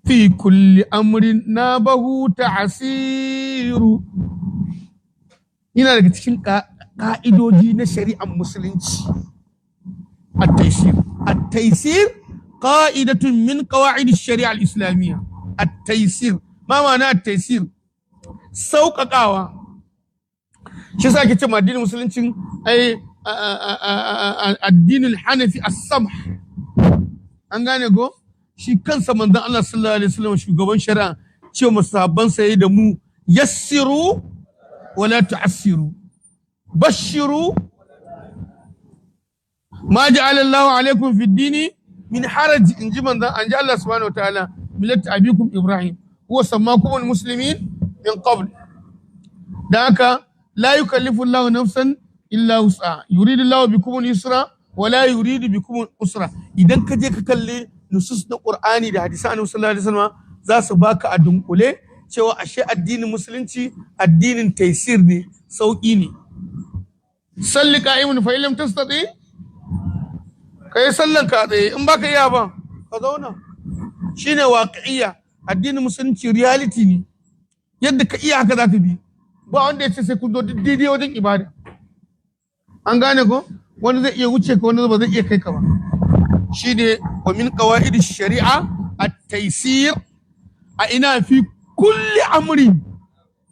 fi kulli amrin nabahu ta'siru. Yana daga cikin ka'idoji na shari'ar musulunci at-taysir. At-taysir qa'idatun min qawa'id ash-shari'a al-islamiyya. At-taysir, ma ma'ana at-taysir? Sauƙaƙawa. Shi yasa ake cewa addinin musuluncin ai addinin Hanafi as-samh. An gane ko? Shi kansa manzon Allah sallallahu alaihi wasallam shugaban shari'a ce masahabban sa yayi da mu yassiru wala tu'assiru, bashiru ma ja'ala Allahu alaikum fi dini min haraj. Inji manzon anji Allah subhanahu wa ta'ala millat abikum Ibrahim huwa sammakum almuslimin min qabl. Da haka la yukallifu Allahu nafsan illa wus'aha yuridu Allahu bikum al-yusra wala yuridu bikum al-usra. Idan ka je ka kalle nusus na Qur'ani da hadisan Annabi sallallahu alaihi wasallam za su baka a dunkule cewa ashe addinin musulunci addinin taysir ne, sauki ne. Salli qa'imun fa illam tastati, kai sallan ka tsaye, in baka iya ba ka zauna. Shine waqi'iyya. Addinin musulunci reality ne, yadda ka iya haka zaka bi. Ba wanda ya ce sai kun zo daidai wajen ibada. An gane ko? Wani zai iya wuce ka, wani ba zai iya kai ka ba. Shi ne wa min qawaid ash-shari'a at-taysir. A ina fi kulli amri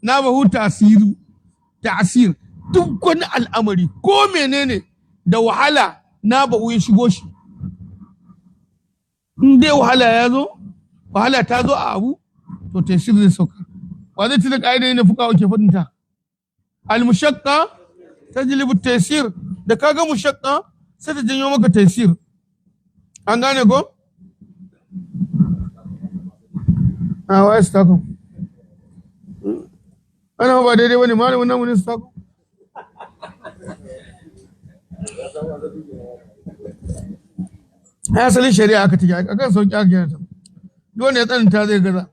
na bahu ta'sir. Duk wani al'amari ko menene da wahala na bahu ya shigo shi. In dai wahala ya zo, wahala ta zo a abu, to taysir zai sauka. Wa zai tuna ƙa'ida ne fuka ke faɗin ta? Al-mushaqqa tajlibu at-taysir. Da kaga mushaqqa sai ta janyo maka taysir. An gane ko? Wa ya stako? Ana ba daidai wani malamin namu ne stako? Ya asalin shari'a aka take, akan sauki aka gina ta. Duk wanda ya tsananta zai gaza.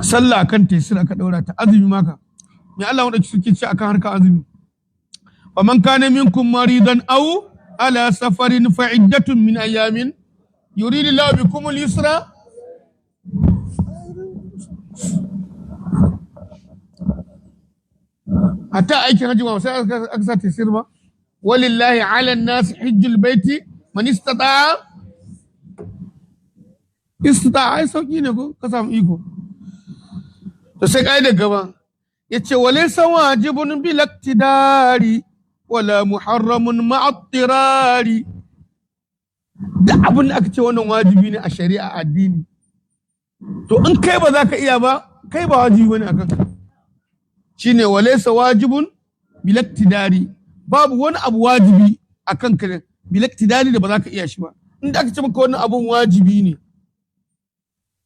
Sallah kan taysir aka daura ta, azumi maka. Me Allah wanda suke ci akan harka azumi? Wa man kana minkum maridan aw ala safarin fa iddatun min ayamin yuridu Allahu bikum al-yusra. Hatta aikin hajji ba sai aka sa taysir ba. Walillahi ala an-nas hajjul baiti man istata'a. Ai sauki ne ko ka samu iko. To sai kaidar gaba yace walaysa wajibun bil iktidari wala muharramun ma'attirari. Da abin da aka ce wannan wajibi ne a shari'a addini, to in kai ba za ka iya ba, kai ba wajibi bane akan ka. Shine walaysa wajibun bilaktidari, babu wani abu wajibi akan ka bilaktidari da ba za ka iya shi ba. Inda aka ce maka wannan abun wajibi ne,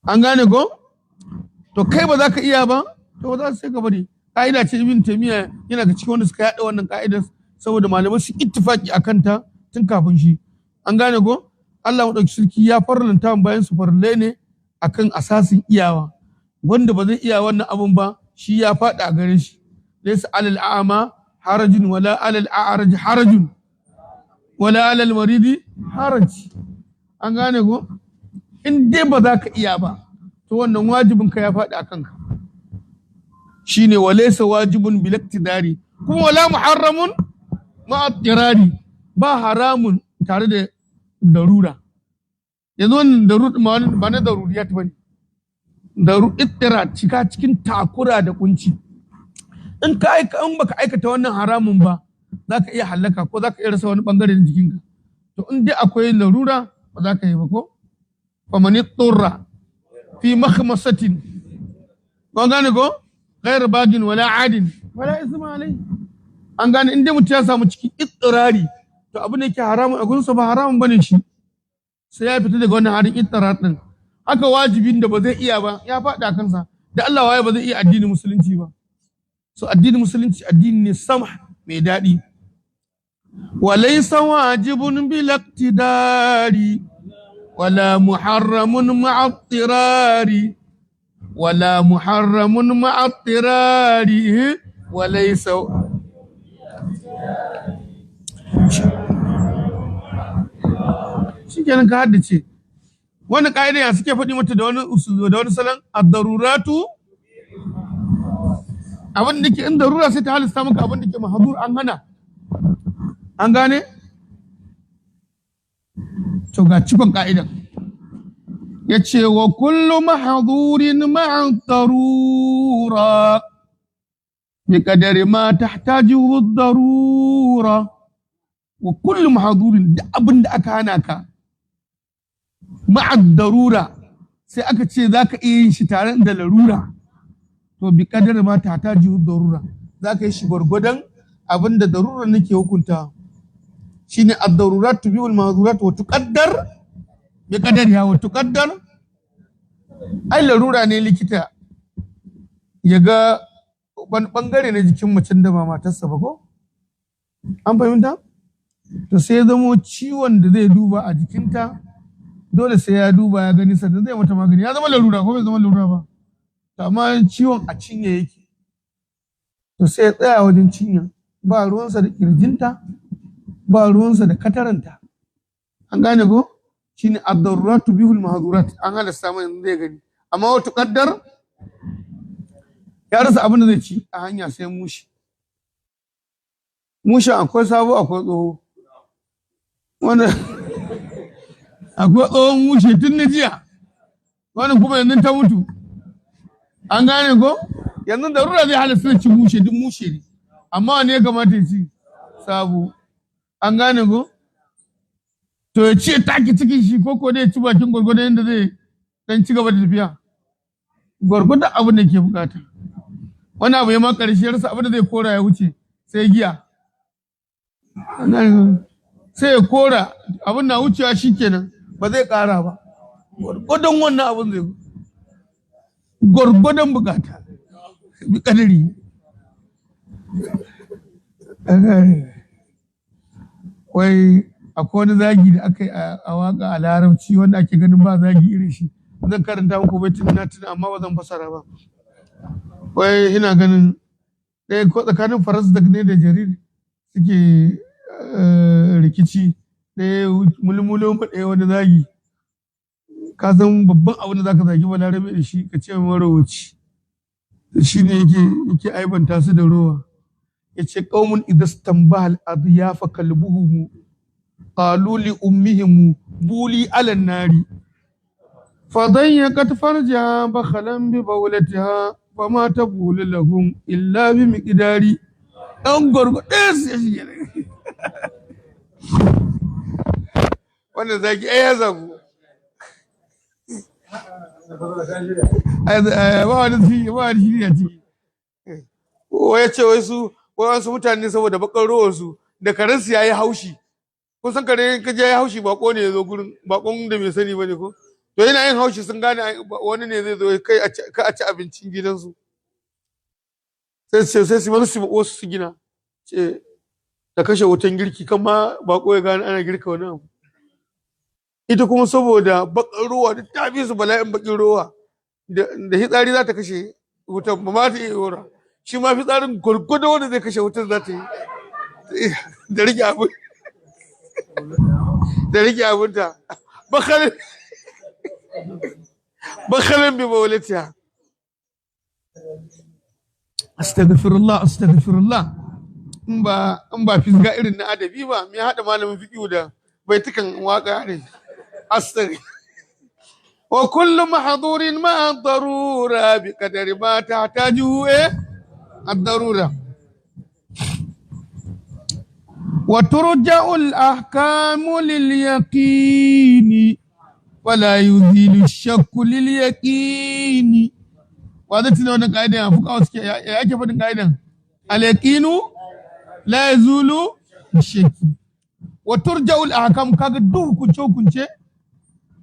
an gane ko, to kai ba za ka iya ba, to ba za su sai ka bari. Ka'ida ce Ibn Taymiyyah yana ga cikin wanda suka yaɗa wannan ka'idar, saboda malamai su ittifaki akan ta tun kafin shi, an gane ko. Allah madauki sarki ya farlanta bayan su farle ne akan asasin iyawa. Wanda ba zai iya wannan abun ba, shi ya faɗa a gare shi. Laysa alal a'ma harajun wala alal a'raj harajun wala alal maridi haraj, an gane ko. In dai ba za ka iya ba, to wannan wajibin ka ya faɗi akan ka. Shine walaysa wajibun bilaktidari, kuma wala muharramun ma'attirari, ba haramun tare da darura. Yanzu wannan darura ba na daruriyat bane, ittira cika cikin takura da kunci. In baka aikata wannan haramun ba, za ka iya halaka ko za ka iya rasa wani bangare na jikinka. To in dai akwai larura ba za ka yi ba ko. Faman turra fi makhmasatin, ko gane ko, ghayr bagin wala adin wala isma alai. An gane in dai mutum ya samu cikin ittirari, to abin da yake haramun a gurinsa ba haramun bane shi, sai ya fita daga wannan harin ittirar din. Haka wajibin da ba zai iya ba ya faɗa kansa. Da Allah waye ba zai iya addinin musulunci ba. So addinin musulunci addini ne sama mai daɗi. Walaysa wajibun bilaktidari wala muharramun ma'attirari wala muharramun ma'attirari walaysa. Shikenan ka haddace wani ƙa'ida ya suke faɗi mata da wani salon ad-daruratu, abin da ke in darura sai ta halista maka abin da ke mahdur an hana, an gane. To ga cikon ƙa'idan yace wa kullu mahdurin ma'a darura bi qadari ma tahtajuhu ad-darura. Wa kullu mahdurin, da abin da aka hana ka ma'a darura, sai aka ce za ka iya yin shi tare da larura, to bi kadar ma ta jihu darura, za ka yi shi gwargwadon abin da darura nake hukunta. Shine ad-darurat tubihul mahdurat wa tuqaddar bi qadariha wa tuqaddar. Ai larura ne likita ya ga bangare na jikin macen da ba matarsa ba ko, an fahimta. To sai ya zamo ciwon da zai duba a jikinta dole sai ya duba ya gani sannan zai mata magani. Ya zama larura ko bai zama larura ba? To amma ciwon a cinye yake, to sai ya tsaya wajen cinya, ba ruwansa da kirjinta, ba ruwansa da kataranta, an gane ko. Shine ad-darurat tubihul mahdurat, an halasta mai zai gani. Amma wata kaddar ya rasa abin da zai ci a hanya sai mushi. Mushin akwai sabo akwai tsoho, wanda akwai tsohon mushe tun na jiya, wani kuma yanzu ta mutu, an gane ko. Yanzu darura zai halasta ci mushe, duk mushe ne, amma wani ya kamata ya ci sabo, an gane ko. To ya ce taki cikin shi ko dai ya ci bakin gwargwadon yadda zai dan ci gaba da tafiya, gwargwadon abin da ke bukata. Wani abu ya ma karshe rasa abin da zai kora ya wuce sai giya, sai ya kora abin na wucewa shikenan ba zai kara ba. Gwargwadon wannan abin zai gwargwadon bukata bi kadari. Wai akwai wani zagi da aka yi a waka a larabci wanda ake ganin ba zagi irin shi. Zan karanta muku baitin na tuna amma ba zan fasara ba. Wai ina ganin ɗaya ko tsakanin faras da ne da jarir suke rikici, ɗaya mulmulon ɗaya wani zagi. Ka san babban abin da zaka zagi balarabe da shi ka ce marowaci, shi ne yake aibanta su da rowa. Ya ce qaumun idastambahal adyafa kalbuhum qalu li ummihim buli ala nari fadayyaqat farjaha bakhalan bi bawlatiha fama tabulu lahum illa bi miqdari ɗan gwargwadon su ya shige ne. Wannan zaki ya zagu. Ba wani shiri a ciki. Ya ce wasu mutane saboda bakar ruwansu da karensu ya yi haushi. Kun san kare ka je ya yi haushi bako ne ya zo gurin bakon da bai sani ba ne ko? To yana yin haushi sun gane wani ne zai zo kai a ci abincin gidansu. Sai su masu wasu su gina. Ce ta kashe wutan girki kan ma bako ya gane ana girka wani abu. Ita kuma saboda bakar ruwa da ta fi su bala'in bakin ruwa da hitsari za ta kashe wutan ba ma ta iya yora. Shi ma fitsarin gwargwado wanda zai kashe wutar za ta yi da rike abin da rike abinta bakalin bi mawalatiya. Astaghfirullah in ba fisga irin na adabi ba me haɗa malamin fiqhu da baitukan waka ne. Wa kullu mahdurin ma darura bi qadari ma tahtaju الضرورة وترجع الأحكام لليقين ولا يزيل الشك لليقين. وهذا تنوى قاعدة فوق يا كيف قاعدة اليقين لا يزول الشك وترجع الأحكام كذا دوه كنشة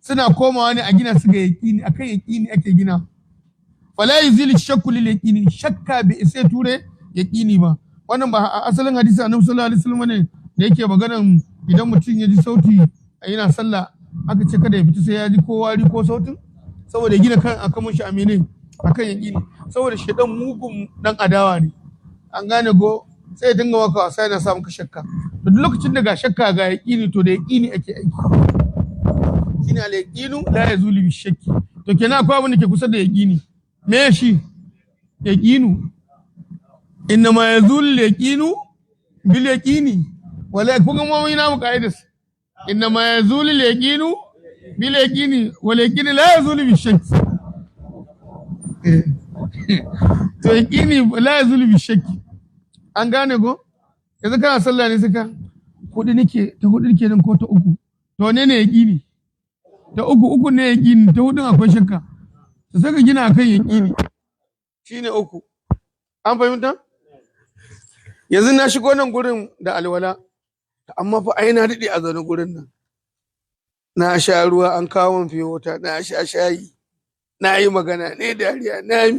سنا كوما أنا أجينا سجى يقين أكيد يقين أكيد جينا wala yuzil shakku lil yaqini shakka bi sai ture yaqini ba. Wannan ba asalin hadisi annabi sallallahu alaihi wasallam ne da yake maganan idan mutum ya ji sauti yana sallah aka ce kada ya fita sai ya ji ko wari ko sautin saboda ya gina kan akan mun shi amine akan yaqini saboda shedan mugun dan adawa ne an gane go sai ya dinga maka wasa yana sa maka shakka to duk lokacin da ga shakka ga yaqini to da yaqini ake aiki shine al yaqinu la yazulu bi shakki to kenan akwai abin da ke kusa da yaqini me shi yaqinu inma yazul yaqinu bil yaqini wala kuma mu ina mu kaidas inma yazul yaqinu bil yaqini wal yaqini la yazul bi shakk to yaqini la yazul bi shakk an gane go yanzu kana sallah ne saka hudu nake nan ko ta uku to ne yaqini ta uku ne yaqini ta hudun akwai shakka sai ka gina akan yaƙini shine uku an fahimta. Yanzu na shigo nan gurin da alwala amma fa ai na daɗe a zaune gurin nan na sha ruwa an kawo min fiye wata na sha shayi na yi magana ne dariya na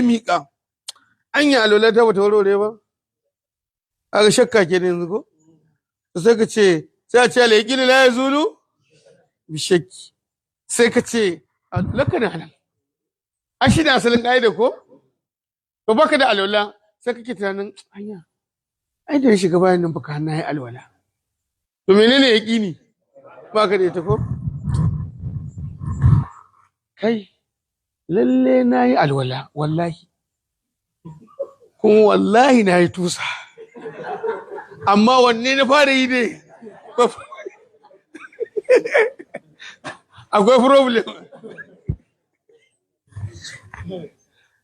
miƙa an yi alwala ta bata warware ba aka shakka ke da yanzu ko sai ka ce sai a ce alaƙini la ya zulu bi shakki sai ka ce laka na halal an shi da asalin ƙa'ida ko to baka da alwala sai kake tunanin hanya ai da shiga bayan nan baka na yi alwala to menene yaqini baka da ita ko kai lalle na yi alwala wallahi kuma wallahi na yi tusa amma wanne na fara yi ne akwai problem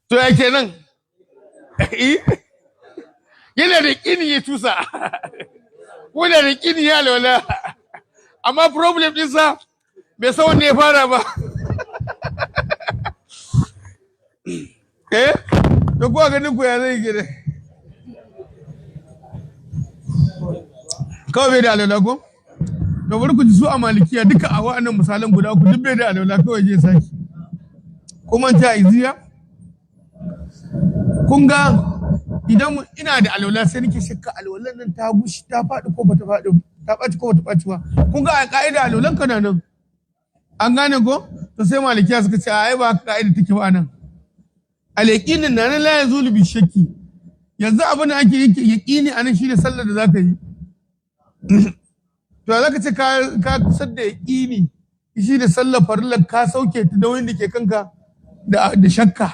to ya kenan yana da kini ya tusa ko da kini ya alwala amma problem ɗinsa bai san wanne ya fara ba to kuwa ganin ku ya zai gida kawai bai da alwala ko to bari ku ji su a malikiya duka a wa'annan misalan guda uku duk bai da alwala kawai je saki kuma ta iziya kun ga idan ina da alwala sai nake shakka alwalan nan ta gushi ta faɗi ko bata faɗi ta ɓaci ko bata ɓaci ba kun ga a ka'ida alwalan ka nan an gane ko to sai malikiya suka ce ai ba ka'ida take ba nan al-yaqinin nan la yazulu bi shakki yanzu abin da ake yake yaqini anan shine sallar da zaka yi to zaka ce ka kusar da yaqini shine sallar farillar ka sauke ta da wanda ke kanka da shakka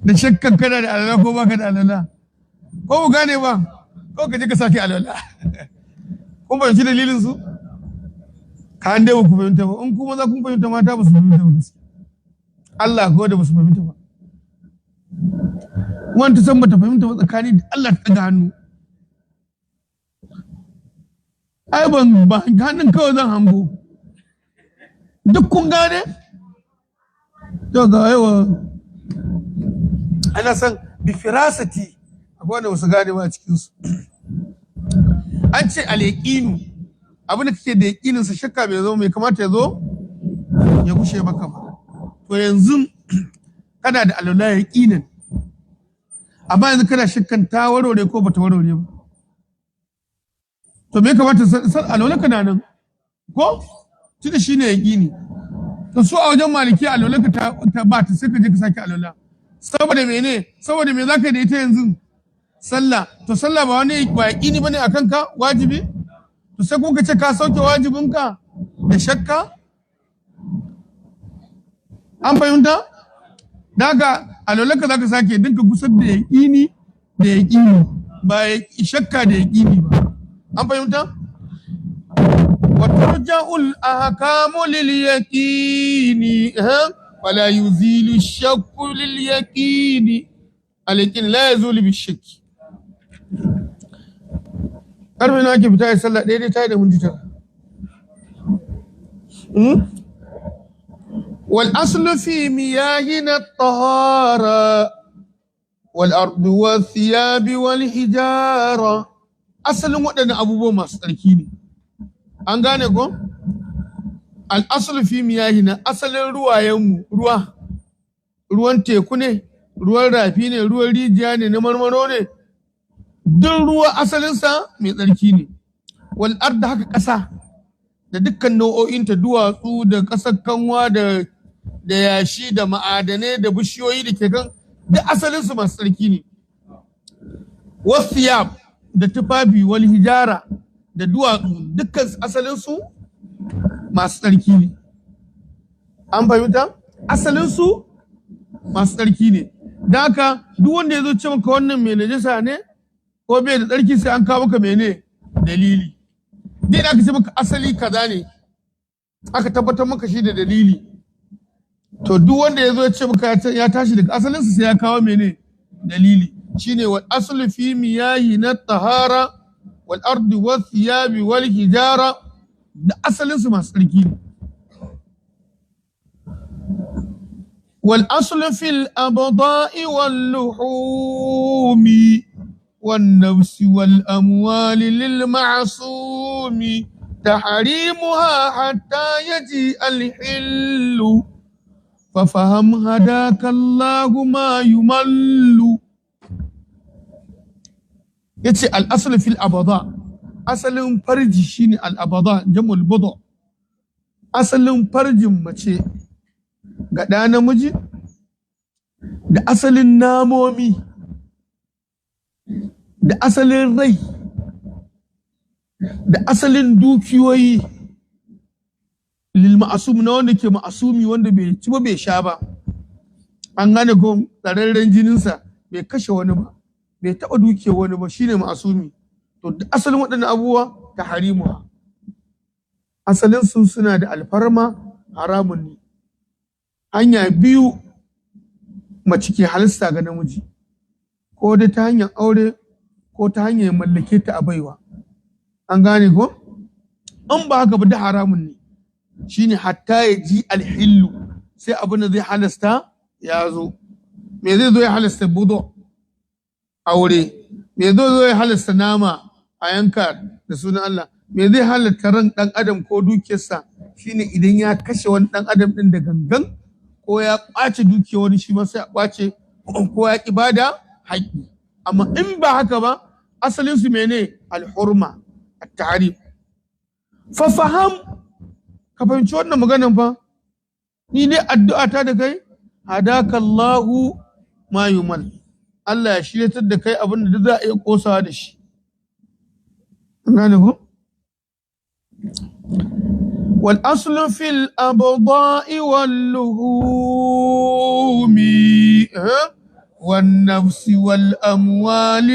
da shakkan kana da alala ko baka da alala ko mu gane ba ko ka je ka sake alala kun fahimci dalilin su ka an dai ba ku fahimta ba in kuma za kun fahimta mata ba su fahimta ba gaskiya Allah ko da ba su fahimta ba wanda san bata fahimta ba tsakani da Allah ta daga hannu ai ban ba hannun kawai zan hango duk kun gane to ga yawa ana san bi firasati akwai wanda wasu gane ba cikin su an ce al-yaqinu abin da kake da yaqinin sa shakka bai zo mai kamata ya zo ya gushe maka ba to yanzu kana da alwala yaqinin amma yanzu kana shakkan ta warware ko bata warware ba to me kamata alwala kana nan ko tunda shine yaqini to su a wajen maliki alwala ka ta ba ta sai ka je ka saki alwala saboda mene saboda me zaka da ita yanzu sallah to sallah ba wani ba yaqini bane akan ka wajibi to sai kuka ce ka sauke wajibinka da shakka an fahimta daga alwalanka zaka sake dinka gusar da yaqini ba shakka da yaqini ba an fahimta wa turja'ul ahkamu lil yaqini wala yuzilu shakku lil yaqini alakin la yazulu bi shakki karfe na ake fita ya sallah daidai ta da minti tara والأصل في مياهنا الطهارة والأرض والثياب والحجارة أصل ودنا أبو ما سركيني أنغانيكو الأصل في مياهنا أصل روايم ruwan teku ne ruwan rafi ne ruwan rijiya ne na marmaro ne duk ruwa asalinsa mai tsarki ne wal arda haka ƙasa da dukkan nau'o'inta duwatsu da ƙasar kanwa da yashi da ma'adanai da bishiyoyi da ke kan duk asalinsu masu tsarki ne wasiyab da tufafi wal hijara da duwatsu dukkan asalinsu masu tsarki ne an fahimta asalinsu masu tsarki ne da haka duk wanda ya zo ce maka wannan mai najasa ne ko bai da tsarki sai an kawo maka mene dalili dai da aka ce maka asali kaza ne aka tabbatar maka shi da dalili to duk wanda ya zo ya ce maka ya tashi daga asalinsa sai ya kawo mene dalili shine wal aslu fi miyahi na tahara wal ardi was thiyabi wal hijara da asalinsu masu tsarki ne wal aslu fil abda'i wal luhumi والنفس والأموال للمعصوم تحريمها حتى يجيء الحل ففهم هداك الله ما يمل يتي الأصل في الأبضاء أصل فرج شيني الأبضاء جمع البضع أصل فرج مچه غدانا مجي da asalin namomi da asalin rai da asalin dukiyoyi lil ma'asum na wanda ke ma'asumi wanda bai ci ba bai sha ba an gane ko tsararren jininsa bai kashe wani ba bai taɓa dukiyar wani ba shine ma'asumi to da asalin waɗannan abubuwa ta harimuwa asalin su suna da alfarma haramun ne hanya biyu mace ke halasta ga namiji ko dai ta hanyar aure ko ta hanyar mallake ta a baiwa an gane ko in ba haka ba da haramun ne shine hatta ya ji alhillu sai abin da zai halasta ya zo me zai zo ya halasta budo aure me zai zo ya halasta nama a yanka da sunan Allah me zai halatta ran dan adam ko dukiyarsa shine idan ya kashe wani dan adam din da gangan ko ya kwace dukiyar wani shi ma sai ya kwace ko ya ibada haƙi amma in ba haka ba asalin su mene al-hurma at-ta'rif fa faham ka fahimci wannan maganan fa ni dai addu'a ta da kai hadaka Allahu ma yumal Allah ya shiryatar da kai abin da za a iya kosawa da shi gane ko wal aslu fil abda'i wal luhumi والنفس والأموال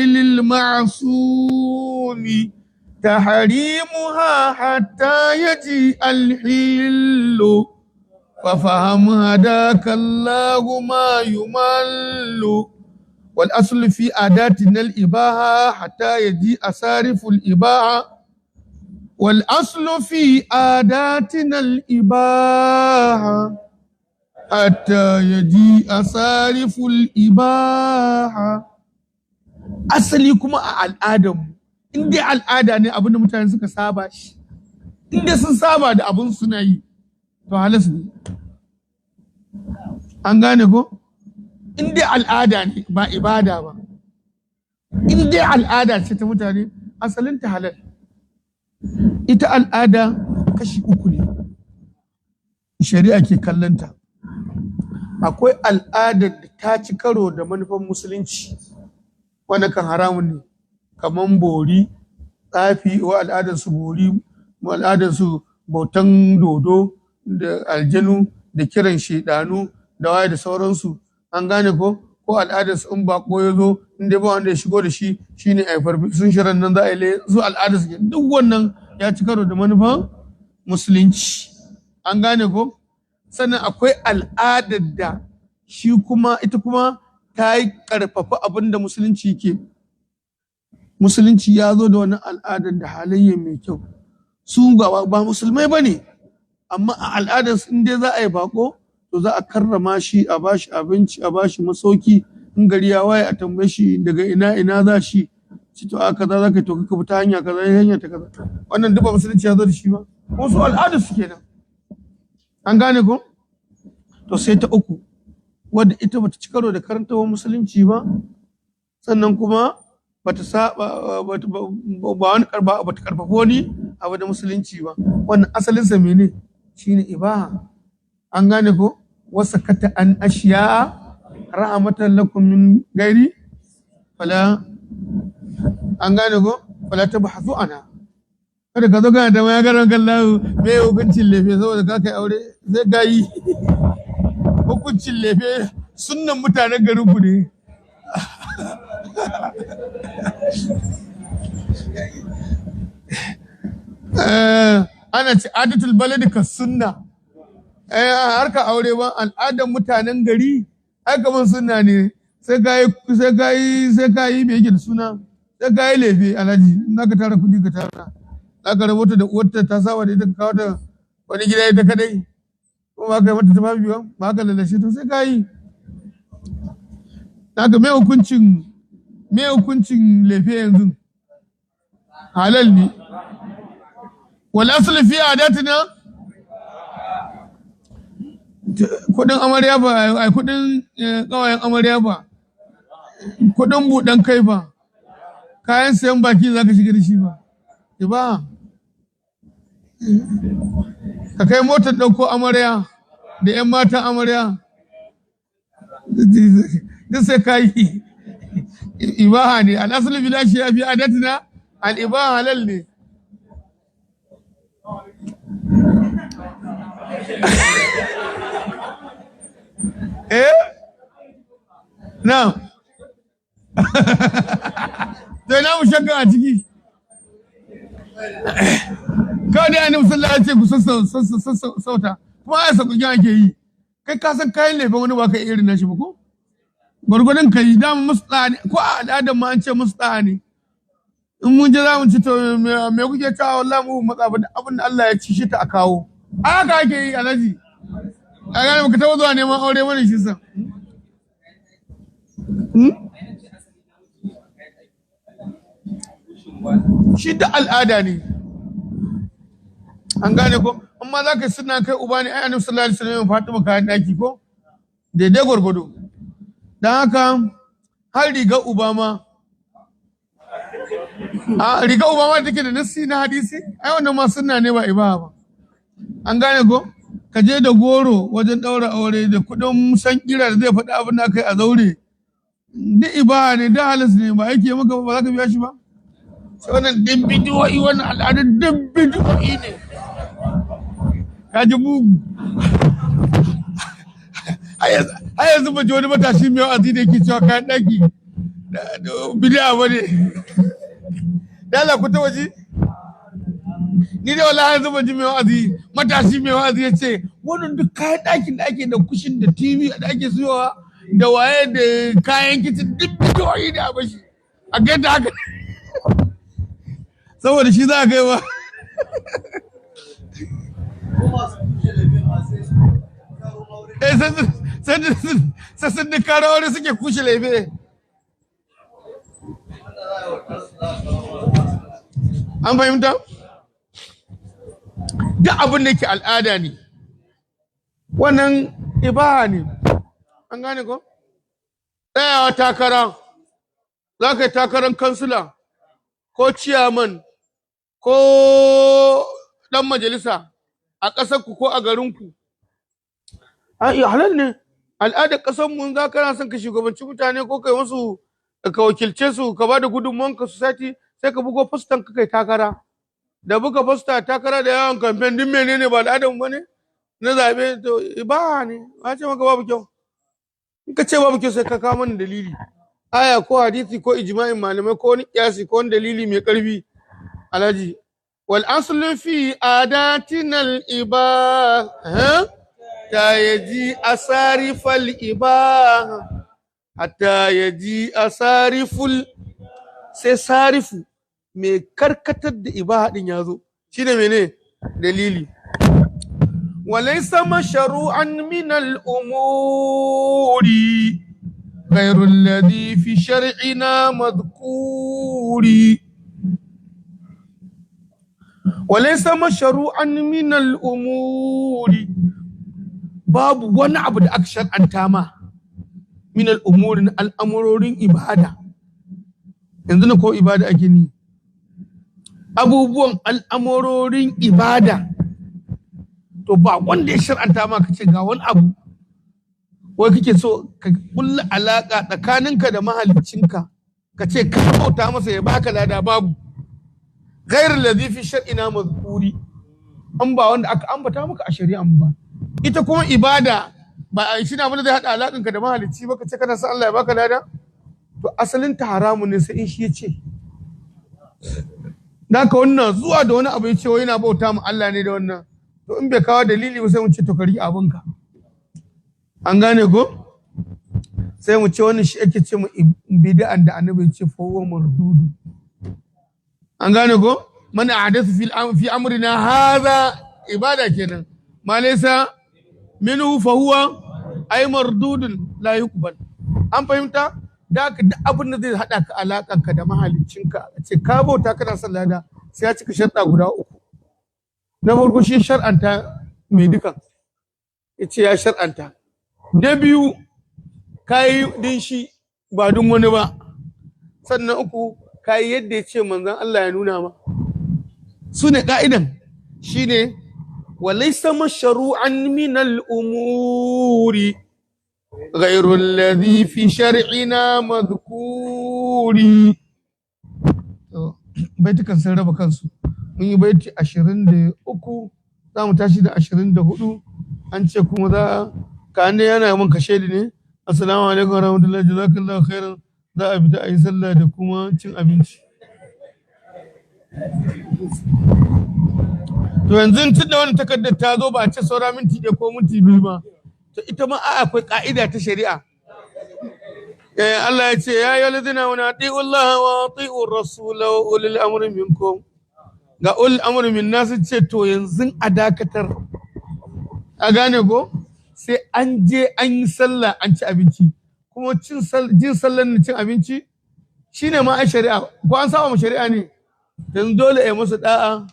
للمعصوم تحريمها حتى يجيء الحل ففهم هداك الله ما يمل wal aslu fi adatina al ibaha hatta yaji asariful ibaha wal aslu fi adatina al ibaha hatta yaji asariful ibaha. Asali kuma a al'adarmu, in dai al'ada ne abin da mutane suka saba shi, in dai sun saba da abin suna yi, to halas ne. An gane ko? In dai al'ada ne ba ibada ba, in dai al'ada ce ta mutane, asalinta halal. Ita al'ada kashi uku ne, shari'a ke kallonta. Akwai al'adar da ta ci karo da manufan musulunci, wanda kan haramun ne, kaman bori, tsafi, wa al'adarsu bori, wa al'adarsu bautan dodo da aljanu da kiran shaidanu da waye da sauransu. An gane ko al'adarsu in bako ya zo in dai ba wanda ya shigo da shi shine a farfi sun shirin nan za a yi su al'adarsu ke duk wannan ya ci karo da manufan musulunci. An gane ko sannan akwai al'adar da shi kuma ita kuma ta yi ƙarfafa abin da musulunci ke. Musulunci ya zo da wani al'adar da halayya mai kyau. Su ba musulmai ba ne, amma a al'adar in dai za a yi bako, to za a karrama shi, a ba shi abinci, a ba shi masauki. In gari ya waye a tambaye shi daga ina za shi. Ci to a kaza za ka to ka fita hanya kaza hanya ta kaza. Wannan duk ba musulunci ya zo da shi ba. Wasu al'adar su kenan. An gane ko? To sai ta uku, wadda ita bata ci karo da karantawar musulunci ba, sannan kuma bata saba bata karfafa wani abu da musulunci ba. Wannan asalinsa mene shine ibaha. An gane ko wasa kata an ashiya rahmatan lakum min gairi fala. An gane ko fala tabhathu ana. Kada ka zo kana da ya garan kallahu me hukuncin lefe saboda ka kai aure zai gayi. Hukuncin lefe sunnan mutanen garin ku ne. Ana ce adatul baladi ka sunna. Harka aure ba al'adar mutanen gari ai kaman sunna ne. Sai gayi me yake da suna, sai gayi lefe alhaji na ka tara kudi ka tara. Aka rabota da uwarta ta saba da ita ka kawo ta wani gida ita kadai. Ko ba ka yi mata tufafi ba ka lalashe to sai ka yi. Daga me hukuncin lefe yanzu halal ne. Wal asli fi adatina kudin amarya ba ai kudin kawayen amarya ba, kudin budan kai ba, kayan sayan baki zaka shiga da shi ba. Ba ka kai motar ɗauko amarya da 'yan matan amarya duk sai ka yi. Ibaha ne al'asali bilashi ya fi adatina al'ibaha halal ne. Na sai na mu shakka a ciki. Kawai dai annabi sallallahu alaihi wasallam ya ce ku sassauta kuma ya sauƙi ake yi. Kai ka san kayan laifin wani ba ka irin nashi ba ko? Gwargwadon ka yi dama musu ɗa ne ko a al'adar ma an ce musu ɗa ne. In mun je za mu ci to me kuke cewa wallahi mu matsa ba abin da Allah ya ci shi ta a kawo. A haka ake yi alhaji. A gane baka taɓa zuwa neman aure mana shi san. Shi da al'ada ne. An gane ko amma za ka suna kai uba ne ai annabi sallallahu alaihi wasallam Fatima kayan daki ko daidai gwargwado. Dan haka har riga uba ma take da nassi na hadisi ai wannan ma sunna ne ba ibaha ba. An gane ko ka je da goro wajen daura aure da kudin san kira da zai faɗi abin da kai a zaure duk ibaha ne da halas ne ba yake maka ba za ka biya shi ba. Sai wannan din bidiyoyi wannan al'adun din bidiyoyi ne. Ka ji mugu. Har yanzu ba ji wani matashi mai wa'azi da yake cewa kayan ɗaki bidiya ba ne. Dala ku ta waje? Ni da wallahi yanzu ba ji mai wa'azi matashi mai wa'azi ya ce wannan duk kayan ɗakin da ake da kushin da TV da ake siyowa da waye da kayan kicin duk bidiyoyi da bashi a gada haka saboda shi za a kai ba sassan da kara wani suke kushe laife an fahimta duk abin da ke al'ada ne wannan ibaha ne an gane ko tsayawa takara za ka yi takarar kansula ko ciyaman ko dan majalisa a ƙasarku ko a garinku halal ne al'adar ƙasarmu za ka na son ka shugabanci mutane ko kai musu ka wakilce su ka ba da gudunmuwanka society sai ka bugo fustan ka kai takara da buga fusta takara da yawan kamfen din menene ba al'adar mu ne na zabe to ba ne ba ce maka babu kyau in ka ce babu kyau sai ka kawo mana dalili aya ko hadisi ko ijma'in malamai ko wani kiyasi ko wani dalili mai karfi alhaji wal aslu fi adatina al ibaha ta yaji asarifal ibaha hatta yaji asariful sai sarifu mai karkatar da ibaha din yazo shine mene dalili walaysa mashru'an min al umuri غير الذي في شرعنا مذكور وليس مشروعا من الأمور باب وانا عبد أكشر أنتاما من الأمور الأمرين إبادة عندنا كو إبادة أجني أبو بوان الأمرين إبادة تو با وان دي شر أنتاما كتشيغا وان أبو wai kake so ka kulla alaka tsakaninka da mahaliccinka ka ce ka bauta masa ya baka lada babu ghairul ladhi fi shar'ina mazkuri an ba wanda aka ambata maka a shari'an ba ita kuma ibada ba a shi na mun zai hada alakanka da mahalicci ba ka ce kana san Allah ya baka lada to asalin ta haramun ne sai in shi ya ce naka wannan zuwa da wani abu ya ce wai yana bauta mu Allah ne da wannan to in bai kawo dalili ba sai mu ce to kari abinka an gane ko sai mu ce wani shi ake ce mu bid'an da annabi ya ce fa huwa mardudu an gane ko man ahdathu fi amrina hadha ibada kenan ma laysa minhu fa huwa ay mardudun la yuqbal an fahimta da duk abin da zai hada ka alakanka da mahaliccinka ce ka bauta kana son lada sai ya cika sharɗa guda uku na farko shi shar'anta mai dukan yace ya shar'anta na biyu kayi din shi ba dun wani ba sannan uku kayi yadda ya ce manzon Allah ya nuna ma su ne ka'idan shine walaysa mashru'an min al-umuri ghayru alladhi fi shar'ina madhkuri baitukan sun raba kansu mun yi baiti 23 za mu tashi da 24 an ce kuma za ka ne yana mun kashe ne assalamu alaikum warahmatullahi jazakallahu khairan za a fita a yi sallah da kuma cin abinci to yanzu tun da wannan takardar ta zo ba a ce saura minti ɗaya ko minti biyu ba to ita ma akwai ka'ida ta shari'a Allah ya ce ya yi ladina wani ati'u Allah wa ati'u rasula wa ulil amri minkum ga ulil amri min nasu ce to yanzu a dakatar a gane ko sai an je an yi sallah an ci abinci kuma jin sallan cin abinci shine ma ai shari'a ko an saba ma shari'a ne yanzu dole a yi masa da'a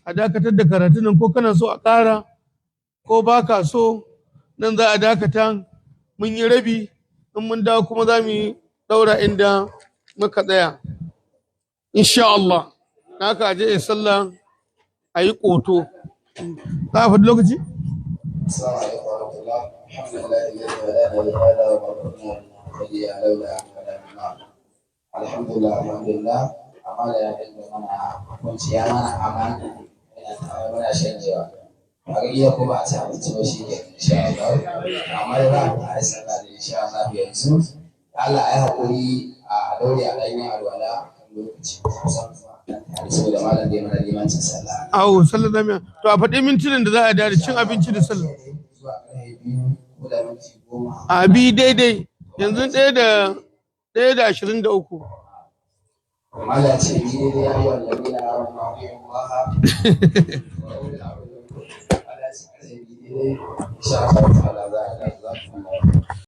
a dakatar da karatun nan ko kana so a ƙara ko baka so nan za a dakata mun yi rabi in mun dawo kuma za mu daura inda muka tsaya insha Allah haka je sallah a yi ƙoto za a faɗi lokaci السلام عليكم ورحمة الله. الحمد لله الذي هدانا لهذا وما كنا لنهتدي لولا أن هدانا الله. الحمد لله الحمد لله. أمانة يا بنت كنت يا أمانة أمانة شنجوا. أريد أن أبعث عن تمشي إن شاء الله. أمانة أحسن إن شاء الله بيسوع. Allah ya haƙuri a daure a ɗanyen alwala lokaci saboda malam da ya mana limancin sallah. Awo sallah zamiya to a faɗi mintunan da za a da cin abinci da sallah. Zuwa ƙarfe 2 ko da minti 10. A bi daidai yanzu ɗaya da 23. mala ce ni dai ya yi wallabi na haram na wani Allah ce ni dai insha Allah ta'ala za a